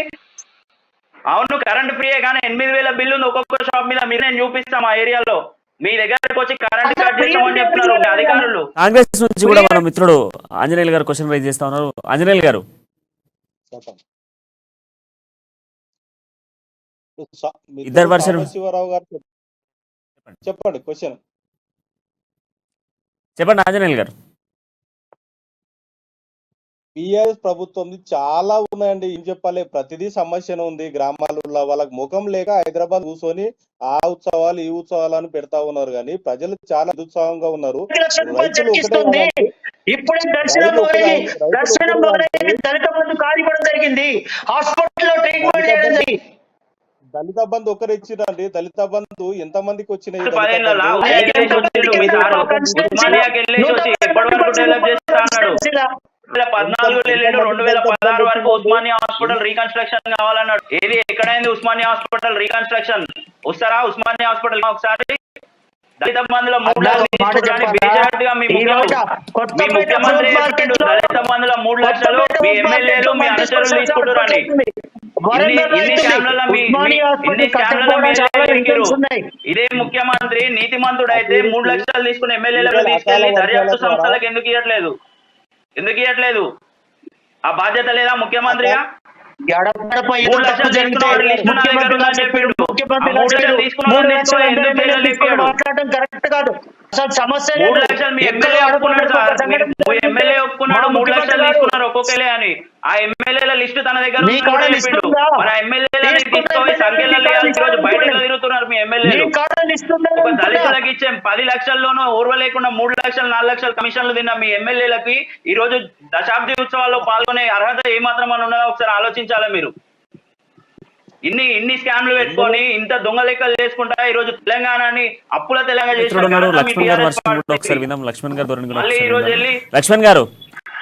అవును, కరెంట్ ఫ్రీయే, కానీ 8,000 బిల్లు ఉంది ఒక్కొక్క షాప్ మీద. మీరు నేను చూపిస్తాం ఆ ఏరియాలో. మీ దగ్గరకు వచ్చి కరెంట్ కట్ చేస్తామని చెప్తున్నారు అధికారులు. కాంగ్రెస్ నుంచి కూడా మన మిత్రుడు ఆంజనేయులు గారు క్వశ్చన్ రైజ్ చేస్తా ఉన్నారు. ఆంజనేయులు గారు, ఇద్దరు వర్షన్ శివరావు గారు చెప్పండి క్వశ్చన్ చెప్పండి. ఆంజనేయులు గారు, బిఆర్ఎస్ ప్రభుత్వం చాలా ఉన్నాయండి, ఏం చెప్పాలి, ప్రతిదీ సమస్యనే ఉంది. గ్రామాలలో వాళ్ళకి ముఖం లేక హైదరాబాద్ కూర్చొని ఆ ఉత్సవాలు ఈ ఉత్సవాలు అని పెడతా ఉన్నారు, కానీ ప్రజలు చాలా ఉత్సాహంగా ఉన్నారు. రైతులు ఇప్పుడే దళిత బంధు కార్యక్రమం జరిగింది. హాస్పిటల్లో ట్రీట్మెంట్ చేయండి. దళిత బంధు ఒకరు ఇచ్చిరండి. దళిత బంధు ఎంత మందికి వచ్చినాయి? 2014 వరకు ఉస్మానియా హాస్పిటల్ రీకన్స్ట్రక్షన్ కావాలన్నాడు. ఏది ఎక్కడైంది ఉస్మానియా హాస్పిటల్ రీకన్స్ట్రక్షన్? వస్తారా ఉస్మానియా హాస్పిటల్ ఒకసారి? దళిత బంధులో 3 లక్షలు బేజారుగా మీ ముఖ్యమంత్రి దళిత బంధులో 3 లక్షలు మీ ఎమ్మెల్యేలు మీ అనుచరులు తీసుకుంటారండి. ఇదే ముఖ్యమంత్రి నీతిమంతుడైతే 3 లక్షలు తీసుకుని ఎమ్మెల్యేలకు తీసుకెళ్లి దర్యాప్తు సంస్థలకు ఎందుకు ఇవ్వట్లేదు? ఆ బాధ్యత లేదా ముఖ్యమంత్రిగా? 3 లక్షలు తీసుకున్నవాడు లిస్టు నా దగ్గర ఉందని చెప్పిండు. 3 లక్షలు తీసుకున్నాడు కరెక్ట్ కాదు. 3 లక్షలు మీ ఎమ్మెల్యే ఒప్పుకున్నాడు సార్. మీ ఎమ్మెల్యే ఒప్పుకున్నాడు 3 లక్షలు తీసుకున్నారు ఒక్కొక్కలే అని. ఆ ఎమ్మెల్యేల లిస్టు తన దగ్గర చెప్పిండు. మన ఎమ్మెల్యేలని తీసుకొని సంఖ్యలలో ఈరోజు బయటకు తిరుగుతున్నారు మీ ఎమ్మెల్యేలు. ఒక దళితులకు ఇచ్చే 10 లక్షల్లోనూ ఓర్వ లేకుండా 3 లక్షలు 4 లక్షలు కమిషన్లు తిన్న మీ ఎమ్మెల్యేలకి ఈ రోజు దశాబ్ది ఉత్సవాల్లో పాల్గొనే అర్హత ఏమాత్రం అని ఉన్నదో ఒకసారి ఆలోచించాలి మీరు. ఇన్ని స్కామ్లు పెట్టుకొని ఇంత దొంగ లెక్కలు చేసుకుంటా ఈ రోజు తెలంగాణని అప్పుల తెలంగాణ లక్ష్మణ్ గారు.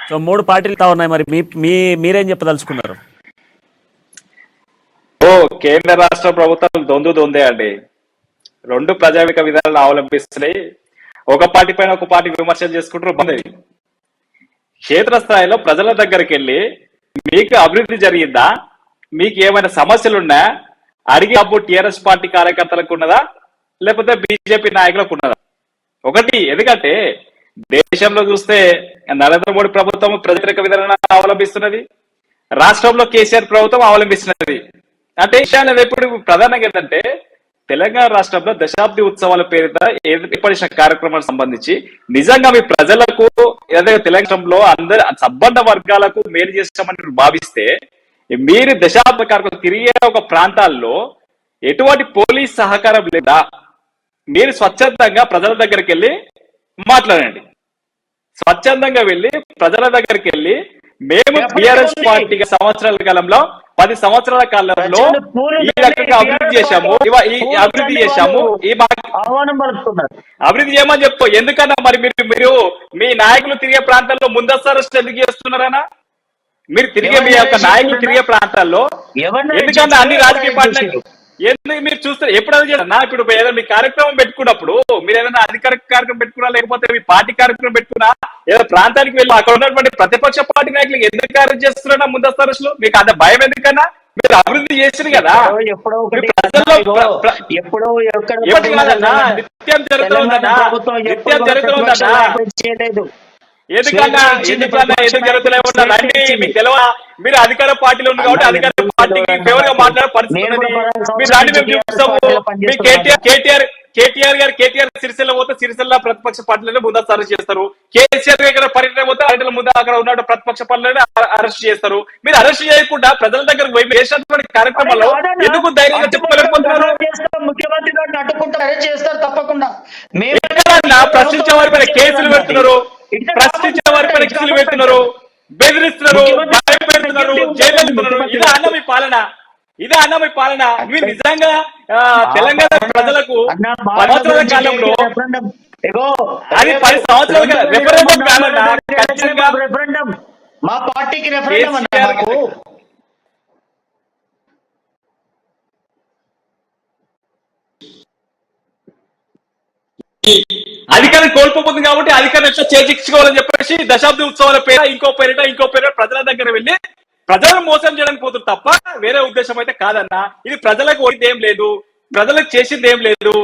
సో 3 పార్టీలు తా ఉన్నాయి, మరి మీరేం చెప్పదలుచుకున్నారు? కేంద్ర రాష్ట్ర ప్రభుత్వాలు దొందే అండి. 2 ప్రజావిక విధానాలను అవలంబిస్తున్నాయి. ఒక పార్టీ పైన ఒక పార్టీ విమర్శలు చేసుకుంటారు. బంద్ క్షేత్రస్థాయిలో ప్రజల దగ్గరికి వెళ్ళి మీకు అభివృద్ధి జరిగిందా, మీకు ఏమైనా సమస్యలున్నా అడిగి అప్పుడు టిఆర్ఎస్ పార్టీ కార్యకర్తలకు ఉన్నదా, లేకపోతే బీజేపీ నాయకులకు ఉన్నదా? ఒకటి, ఎందుకంటే దేశంలో చూస్తే నరేంద్ర మోడీ ప్రభుత్వం ప్రజావిక విధానాన్ని అవలంబిస్తున్నది, రాష్ట్రంలో కేసీఆర్ ప్రభుత్వం అవలంబిస్తున్నది. అంటే విషయాలు ఎప్పుడు ప్రధానంగా ఏంటంటే తెలంగాణ రాష్ట్రంలో దశాబ్ది ఉత్సవాల పేరిట ఏర్పడిన కార్యక్రమాలకు సంబంధించి నిజంగా మీ ప్రజలకు ఏదైతే తెలంగాణలో అందరి సబ్బండ వర్గాలకు మేలు చేస్తామని భావిస్తే మీరు దశాబ్ద కార్యక్రమం తిరిగే ఒక ప్రాంతాల్లో ఎటువంటి పోలీస్ సహకారం లేదా? మీరు స్వచ్ఛందంగా ప్రజల దగ్గరికి వెళ్ళి మాట్లాడండి. స్వచ్ఛందంగా వెళ్ళి ప్రజల దగ్గరికి వెళ్ళి మేము టిఆర్ఎస్ పార్టీ సంవత్సరాల కాలంలో 10 సంవత్సరాల కాలంలో ఈ రకంగా అభివృద్ధి చేశాము, ఈ అభివృద్ధి చేశాము, ఈ ఆహ్వానం పలుకుతున్నారు. అభివృద్ధి చేయమని చెప్పు. ఎందుకన్నా మరి మీరు మీ నాయకులు తిరిగే ప్రాంతాల్లో ముందస్తు అరెస్ట్ ఎందుకు చేస్తున్నారన్నా? మీరు తిరిగే మీ యొక్క నాయకులు తిరిగే ప్రాంతాల్లో ఎందుకన్నా అన్ని రాజకీయ పార్టీలు ఎందుకు మీరు చూస్తారు? ఎప్పుడైనా చేయాలన్నా ఇప్పుడు ఏదైనా మీ కార్యక్రమం పెట్టుకున్నప్పుడు మీరు ఏదైనా అధికారిక కార్యక్రమం పెట్టుకున్నా లేకపోతే మీ పార్టీ కార్యక్రమం పెట్టుకున్నా ఏదో ప్రాంతానికి వెళ్ళి అక్కడ ఉన్నటువంటి ప్రతిపక్ష పార్టీ నాయకులు ఎందుకు అరెస్ట్ చేస్తున్నారా ముందస్తు అరెస్టులు? మీకు అంత భయం ఎందుకన్నా? మీరు అభివృద్ధి చేసారు కదా, నిత్యం జరుగుతుందన్నా, నిత్యం జరుగుతుందన్నా. ఎందుకన్నా ఎందుకు జరుగుతలేవు రండి. మీకు తెలవా? మీరు అధికార పార్టీలో ఉంది కాబట్టి అధికార పార్టీకి ఫేవర్ గా మాట్లాడే పరిస్థితి మీరు రాండి, మేము చూపిస్తాము. మీ కేటీఆర్ సిరిసిల్ల పోతే సిరిసిల్ల ప్రతిపక్ష పార్టీలను ముందస్తు అరెస్ట్ చేస్తారు. కేసీఆర్ దగ్గర పర్యటన పోతే పర్యటన ముందు అక్కడ ఉన్న ప్రతిపక్ష పార్టీలను అరెస్ట్ చేస్తారు. మీరు అరెస్ట్ చేయకుండా ప్రజల దగ్గరకు పోయి చేసినటువంటి కార్యక్రమాల్లో ఎందుకు ధైర్యంగా చెప్పుకోలేకపోతున్నారు? ముఖ్యమంత్రి గారిని అడ్డుకుంటూ అరెస్ట్ చేస్తారు తప్పకుండా. ప్రశ్నించే వారి పైన కేసులు పెడుతున్నారు, ప్రశ్నించే వారి పైన కేసులు పెడుతున్నారు, బెదిరిస్తున్నారు, భయపెడుతున్నారు, జైలు వెళ్తున్నారు. ఇదే అన్న మీ పాలన, ఇదే అన్న మీ పాలన. మీరు నిజంగా తెలంగాణ ప్రజలకు 10 సంవత్సరాల కాలంలో అది 10 సంవత్సరాల రెఫరెండం కావాలన్నా ఖచ్చితంగా రెఫరెండం మా పార్టీకి రెఫరెండం అన్నారు. అధికారం కోల్పోతుంది కాబట్టి అధికారం ఎట్లా చేజిక్చుకోవాలని చెప్పేసి దశాబ్ది ఉత్సవాల పేరు ఇంకో పేరిట ప్రజల దగ్గర వెళ్ళి ప్రజలను మోసం చేయడానికి పోతుంది తప్ప వేరే ఉద్దేశం అయితే కాదన్నా. ఇది ప్రజలకు ఓడింది ఏం లేదు, ప్రజలకు చేసింది ఏం లేదు.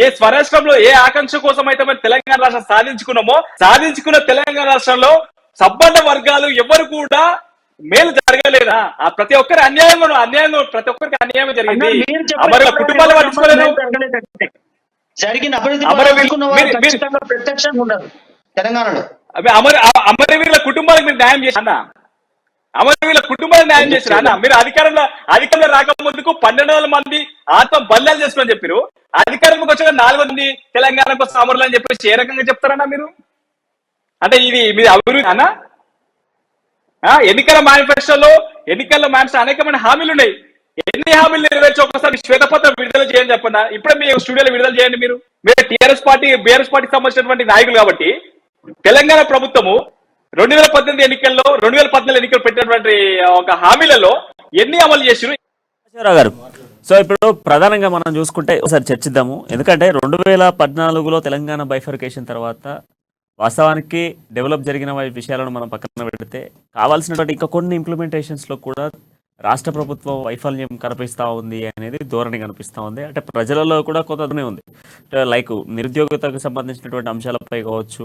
ఏ స్వరాష్ట్రంలో ఏ ఆకాంక్ష కోసం అయితే మనం తెలంగాణ రాష్ట్రం సాధించుకున్న తెలంగాణ రాష్ట్రంలో సబ్బండ వర్గాలు ఎవరు కూడా మేలు జరగలేదా? ఆ ప్రతి ఒక్కరి అన్యాయంగా ప్రతి ఒక్కరికి అన్యాయం జరిగింది. మరి కుటుంబాలు పట్టించుకోలేదు. జరిగిన అభివృద్ధి ప్రత్యక్షంగా ఉండదు తెలంగాణలో. అమరవీరుల కుటుంబాలకు మీరు న్యాయం చేశారా? అమరవీరుల కుటుంబాలకు న్యాయం చేశారా అన్న? మీరు అధికారంలో రాకముందుకు 12,000 మంది ఆత్మ బలిదానాలు చేసుకుని చెప్పారు. అధికారంలోకి వచ్చాక 4 మంది తెలంగాణ కోసం అమరులు అని చెప్పేసి ఏ రకంగా చెప్తారన్నా మీరు? అంటే ఇది మీది అభివృద్ధి అన్న? ఎన్నికల్లో మేనిఫెస్టో అనేకమైన హామీలు ఉన్నాయి. ఎన్ని హామీలు నెరవేర్చి ఒకసారి శ్వేతపత్రం విడుదల చేయండి చెప్పన్నా. ఇప్పుడే మీ స్టూడియోలో విడుదల చేయండి. మీరు బీఆర్ఎస్ పార్టీకి సంబంధించినటువంటి నాయకులు కాబట్టి తెలంగాణ ప్రభుత్వము 2018 ఎన్నికల్లో 2014 ఎన్నికలు పెట్టినటువంటి ఒక హామీలలో ఎన్ని అమలు చేసిరు గారు? సో ఇప్పుడు ప్రధానంగా మనం చూసుకుంటే ఒకసారి చర్చిద్దాము. ఎందుకంటే 2014లో తెలంగాణ బైఫర్కేషన్ తర్వాత వాస్తవానికి డెవలప్ జరిగిన విషయాలను మనం పక్కన పెడితే కావాల్సినటువంటి ఇంకా కొన్ని ఇంప్లిమెంటేషన్స్లో కూడా రాష్ట్ర ప్రభుత్వం వైఫల్యం కనిపిస్తూ ఉంది అనేది ధోరణి కనిపిస్తూ ఉంది. అంటే ప్రజలలో కూడా కొంతనే ఉంది. లైక్ నిరుద్యోగతకు సంబంధించినటువంటి అంశాలపై కావచ్చు,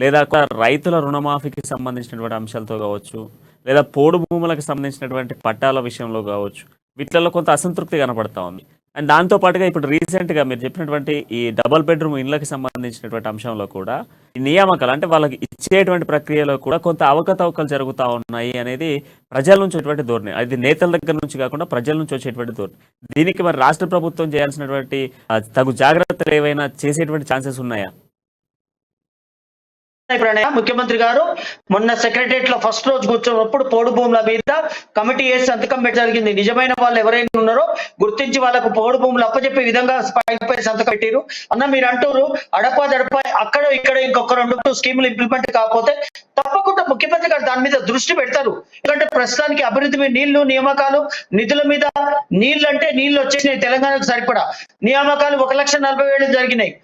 లేదా రైతుల రుణమాఫీకి సంబంధించినటువంటి అంశాలతో కావచ్చు, లేదా పోడు భూములకు సంబంధించినటువంటి పట్టాల విషయంలో కావచ్చు, వీటిల్లో కొంత అసంతృప్తి కనపడతా ఉంది. అండ్ దాంతోపాటుగా ఇప్పుడు రీసెంట్గా మీరు చెప్పినటువంటి ఈ డబుల్ బెడ్రూమ్ ఇళ్ళకి సంబంధించినటువంటి అంశంలో కూడా ఈ నియామకాలు అంటే వాళ్ళకి ఇచ్చేటువంటి ప్రక్రియలో కూడా కొంత అవకతవకలు జరుగుతూ ఉన్నాయి అనేది ప్రజల నుంచి వచ్చేటువంటి ధోరణి. అది నేతల దగ్గర నుంచి కాకుండా ప్రజల నుంచి వచ్చేటువంటి ధోరణి. దీనికి మరి రాష్ట్ర ప్రభుత్వం చేయాల్సినటువంటి తగు జాగ్రత్తలు ఏవైనా చేసేటువంటి ఛాన్సెస్ ఉన్నాయా? ముఖ్యమంత్రి గారు మొన్న సెక్రటరియట్ లో ఫస్ట్ రోజు కూర్చున్నప్పుడు పోడు భూముల మీద కమిటీ వేసి సంతకం పెట్టి జరిగింది. నిజమైన వాళ్ళు ఎవరైనా ఉన్నారో గుర్తించి వాళ్ళకు పోడు భూములు అప్పచెప్పే విధంగా పై సంతకం పెట్టారు. అన్న మీరు అంటారు అడప అక్కడ ఇక్కడ ఇంకొక 2 స్కీములు ఇంప్లిమెంట్ కాకపోతే తప్పకుండా ముఖ్యమంత్రి గారు దాని మీద దృష్టి పెడతారు. ఎందుకంటే ప్రస్తుతానికి అభివృద్ధి మీద నీళ్లు, నియామకాలు, నిధుల మీద నీళ్లు అంటే నీళ్లు వచ్చేసినాయి తెలంగాణకు సరిపడా. నియామకాలు 1,40,000 జరిగినాయి.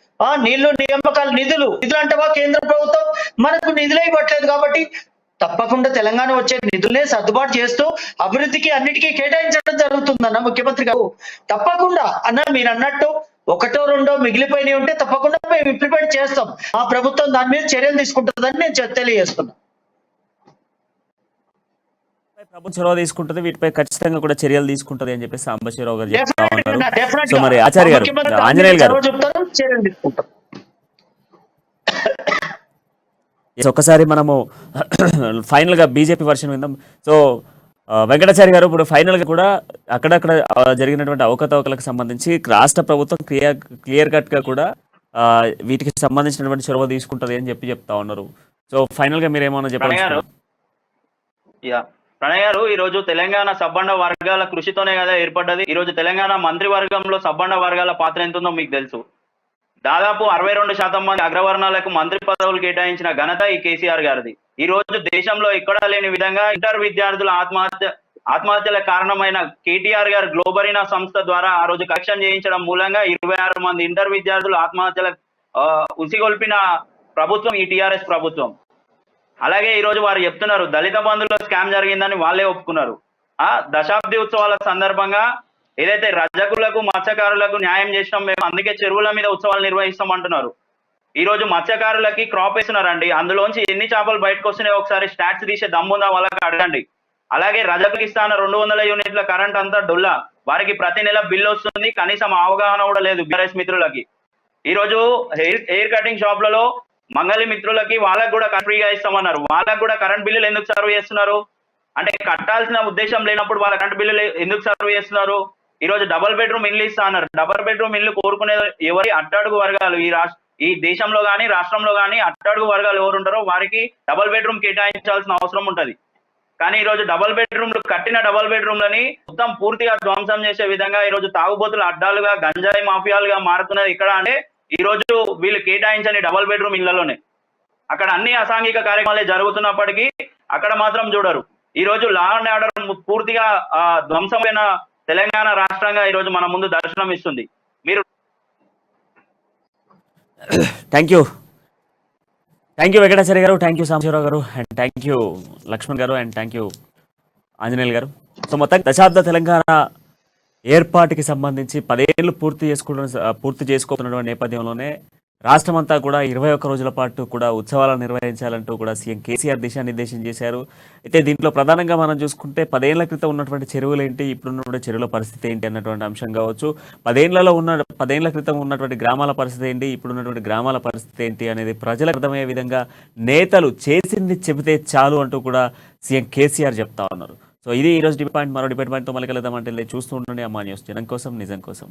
నీళ్లు, నియామకాలు, నిధులు అంటవా కేంద్ర ప్రభుత్వం మనకు నిధులే ఇవ్వట్లేదు. కాబట్టి తప్పకుండా తెలంగాణ వచ్చే నిధులనే సర్దుబాటు చేస్తూ అభివృద్ధికి అన్నిటికీ కేటాయించడం జరుగుతుందన్న ముఖ్యమంత్రి గారు. తప్పకుండా అన్న మీరు అన్నట్టు 1, 2 మిగిలిపోయినవి ఉంటే తప్పకుండా మేము ఇంప్లిమెంట్ చేస్తాం. ఆ ప్రభుత్వం దాని మీద చర్యలు తీసుకుంటుందని నేను తెలియజేస్తున్నా. ప్రభుత్వం చొరవ తీసుకుంటుంది, వీటిపై ఖచ్చితంగా కూడా చర్యలు తీసుకుంటది అని చెప్పేసి సాంబశివరావు గారు చెప్తా ఉన్నారు. డెఫినెట్ సో గా మరి ఆచార్య గారు, ముఖ్యమంత్రి ఆంజనేయులు గారు, చొరవ చెప్తారు, చర్యలు తీసుకుంటారు. ఒకసారి మనము ఫైనల్ గా బీజేపీ వర్షన్ విందాం. సో వెంకటాచారి గారు, ఇప్పుడు ఫైనల్ గా కూడా అక్కడక్కడ జరిగినటువంటి అవకతవకలకు సంబంధించి రాష్ట్ర ప్రభుత్వం క్లియర్ కట్ గా కూడా వీటికి సంబంధించినటువంటి చొరవ తీసుకుంటది అని చెప్తా ఉన్నారు. సో ఫైనల్ గా మీరు ఏమన్నా చెప్పారు? ప్రణయ్ గారు, ఈ రోజు తెలంగాణ సబ్బండ వర్గాల కృషితోనే కదా ఏర్పడ్డది. ఈ రోజు తెలంగాణ మంత్రివర్గంలో సబ్బండ వర్గాల పాత్ర ఎంత ఉందో మీకు తెలుసు. దాదాపు 62% మంది అగ్రవర్ణాలకు మంత్రి పదవులు కేటాయించిన ఘనత ఈ కేసీఆర్ గారిది. ఈ రోజు దేశంలో ఎక్కడా లేని విధంగా ఇంటర్ విద్యార్థుల ఆత్మహత్యల కారణమైన కేటీఆర్ గారు గ్లోబరీనా సంస్థ ద్వారా ఆ రోజు కలెక్షన్ చేయించడం మూలంగా 26 మంది ఇంటర్ విద్యార్థులు ఆత్మహత్యల ఉసిగొల్పిన ప్రభుత్వం ఈ టీఆర్ఎస్ ప్రభుత్వం. అలాగే ఈ రోజు వారు చెప్తున్నారు దళిత బంధులో స్కామ్ జరిగిందని వాళ్ళే ఒప్పుకున్నారు. దశాబ్ది ఉత్సవాల సందర్భంగా ఏదైతే రజకులకు మత్స్యకారులకు న్యాయం చేసినాం మేము, అందుకే చెరువుల మీద ఉత్సవాలు నిర్వహిస్తాం అంటున్నారు. ఈ రోజు మత్స్యకారులకి క్రాప్ వేస్తున్నారండి, అందులోంచి ఎన్ని చేపలు బయటకు వస్తున్నాయో ఒకసారి స్టాట్స్ తీసే దమ్ముందా వాళ్ళకి అడగండి. అలాగే రజకులకు ఇస్తాన 200 యూనిట్ల కరెంట్ అంతా డొల్లా, వారికి ప్రతి నెల బిల్లు వస్తుంది, కనీసం అవగాహన కూడా లేదు బీఆర్ఎస్ మిత్రులకి. ఈ రోజు హెయిర్ కటింగ్ షాప్లలో మంగళి మిత్రులకి వాళ్ళకు కూడా ఫ్రీగా ఇస్తామన్నారు, వాళ్ళకు కూడా కరెంట్ బిల్లులు ఎందుకు సర్వ్ చేస్తున్నారు? అంటే కట్టాల్సిన ఉద్దేశం లేనప్పుడు వాళ్ళ కరెంట్ బిల్లులు ఎందుకు సర్వ్ చేస్తున్నారు? ఈ రోజు డబుల్ బెడ్రూమ్ ఇల్లు ఇస్తా అన్నారు. డబుల్ బెడ్రూమ్ ఇల్లు కోరుకునే ఎవరి అట్టడుగు వర్గాలు ఈ దేశంలో కానీ రాష్ట్రంలో కానీ అట్టడుగు వర్గాలు ఎవరు ఉంటారో వారికి డబుల్ బెడ్రూమ్ కేటాయించాల్సిన అవసరం ఉంటది. కానీ ఈ రోజు డబుల్ బెడ్రూమ్లు కట్టిన డబుల్ బెడ్రూమ్లని మొత్తం పూర్తిగా ధ్వంసం చేసే విధంగా ఈ రోజు తాగుబోతుల అడ్డాలుగా గంజాయి మాఫియాలుగా మారుతున్నది ఇక్కడ. అంటే ఈ రోజు వీళ్ళు కేటాయించని డబుల్ బెడ్రూమ్ ఇళ్లలోనే అక్కడ అన్ని అసాంఘిక కార్యక్రమాలే జరుగుతున్నప్పటికీ అక్కడ మాత్రం చూడరు. ఈ రోజు లా అండ్ ఆర్డర్ పూర్తిగా ధ్వంసమైన తెలంగాణ రాష్ట్రంగా ఈ రోజు మన ముందు దర్శనం ఇస్తుంది. మీరు థ్యాంక్ యూ వెంకటాచార్య గారు, థ్యాంక్ యూ సాంబశివరావు గారు, అండ్ థ్యాంక్ యూ లక్ష్మణ్ గారు, అండ్ థ్యాంక్ యూ ఆంజనేయులు గారు. సో మొత్తం దశాబ్ద తెలంగాణ ఏర్పాటుకి సంబంధించి 10 ఏళ్ళు పూర్తి చేసుకోతున్నటువంటి నేపథ్యంలోనే రాష్ట్రమంతా కూడా 21 రోజుల పాటు కూడా ఉత్సవాలను నిర్వహించాలంటూ కూడా సీఎం కేసీఆర్ దిశానిర్దేశం చేశారు. అయితే దీంట్లో ప్రధానంగా మనం చూసుకుంటే 10 ఏళ్ల క్రితం ఉన్నటువంటి చెరువులు ఏంటి, ఇప్పుడున్నటువంటి చెరువుల పరిస్థితి ఏంటి అన్నటువంటి అంశం కావచ్చు, 10 ఏళ్ల క్రితం ఉన్నటువంటి గ్రామాల పరిస్థితి ఏంటి, ఇప్పుడున్నటువంటి గ్రామాల పరిస్థితి ఏంటి అనేది ప్రజలకు అర్థమయ్యే విధంగా నేతలు చేసింది చెబితే చాలు అంటూ కూడా సీఎం కేసీఆర్ చెప్తా ఉన్నారు. సో ఇది ఈరోజు డిపాయింట్. మరో డిపాయింట్తో మళ్ళీ కలుద్దామంటే చూస్తూ ఉండండి అమ్మా న్యూస్, జనం కోసం నిజం కోసం.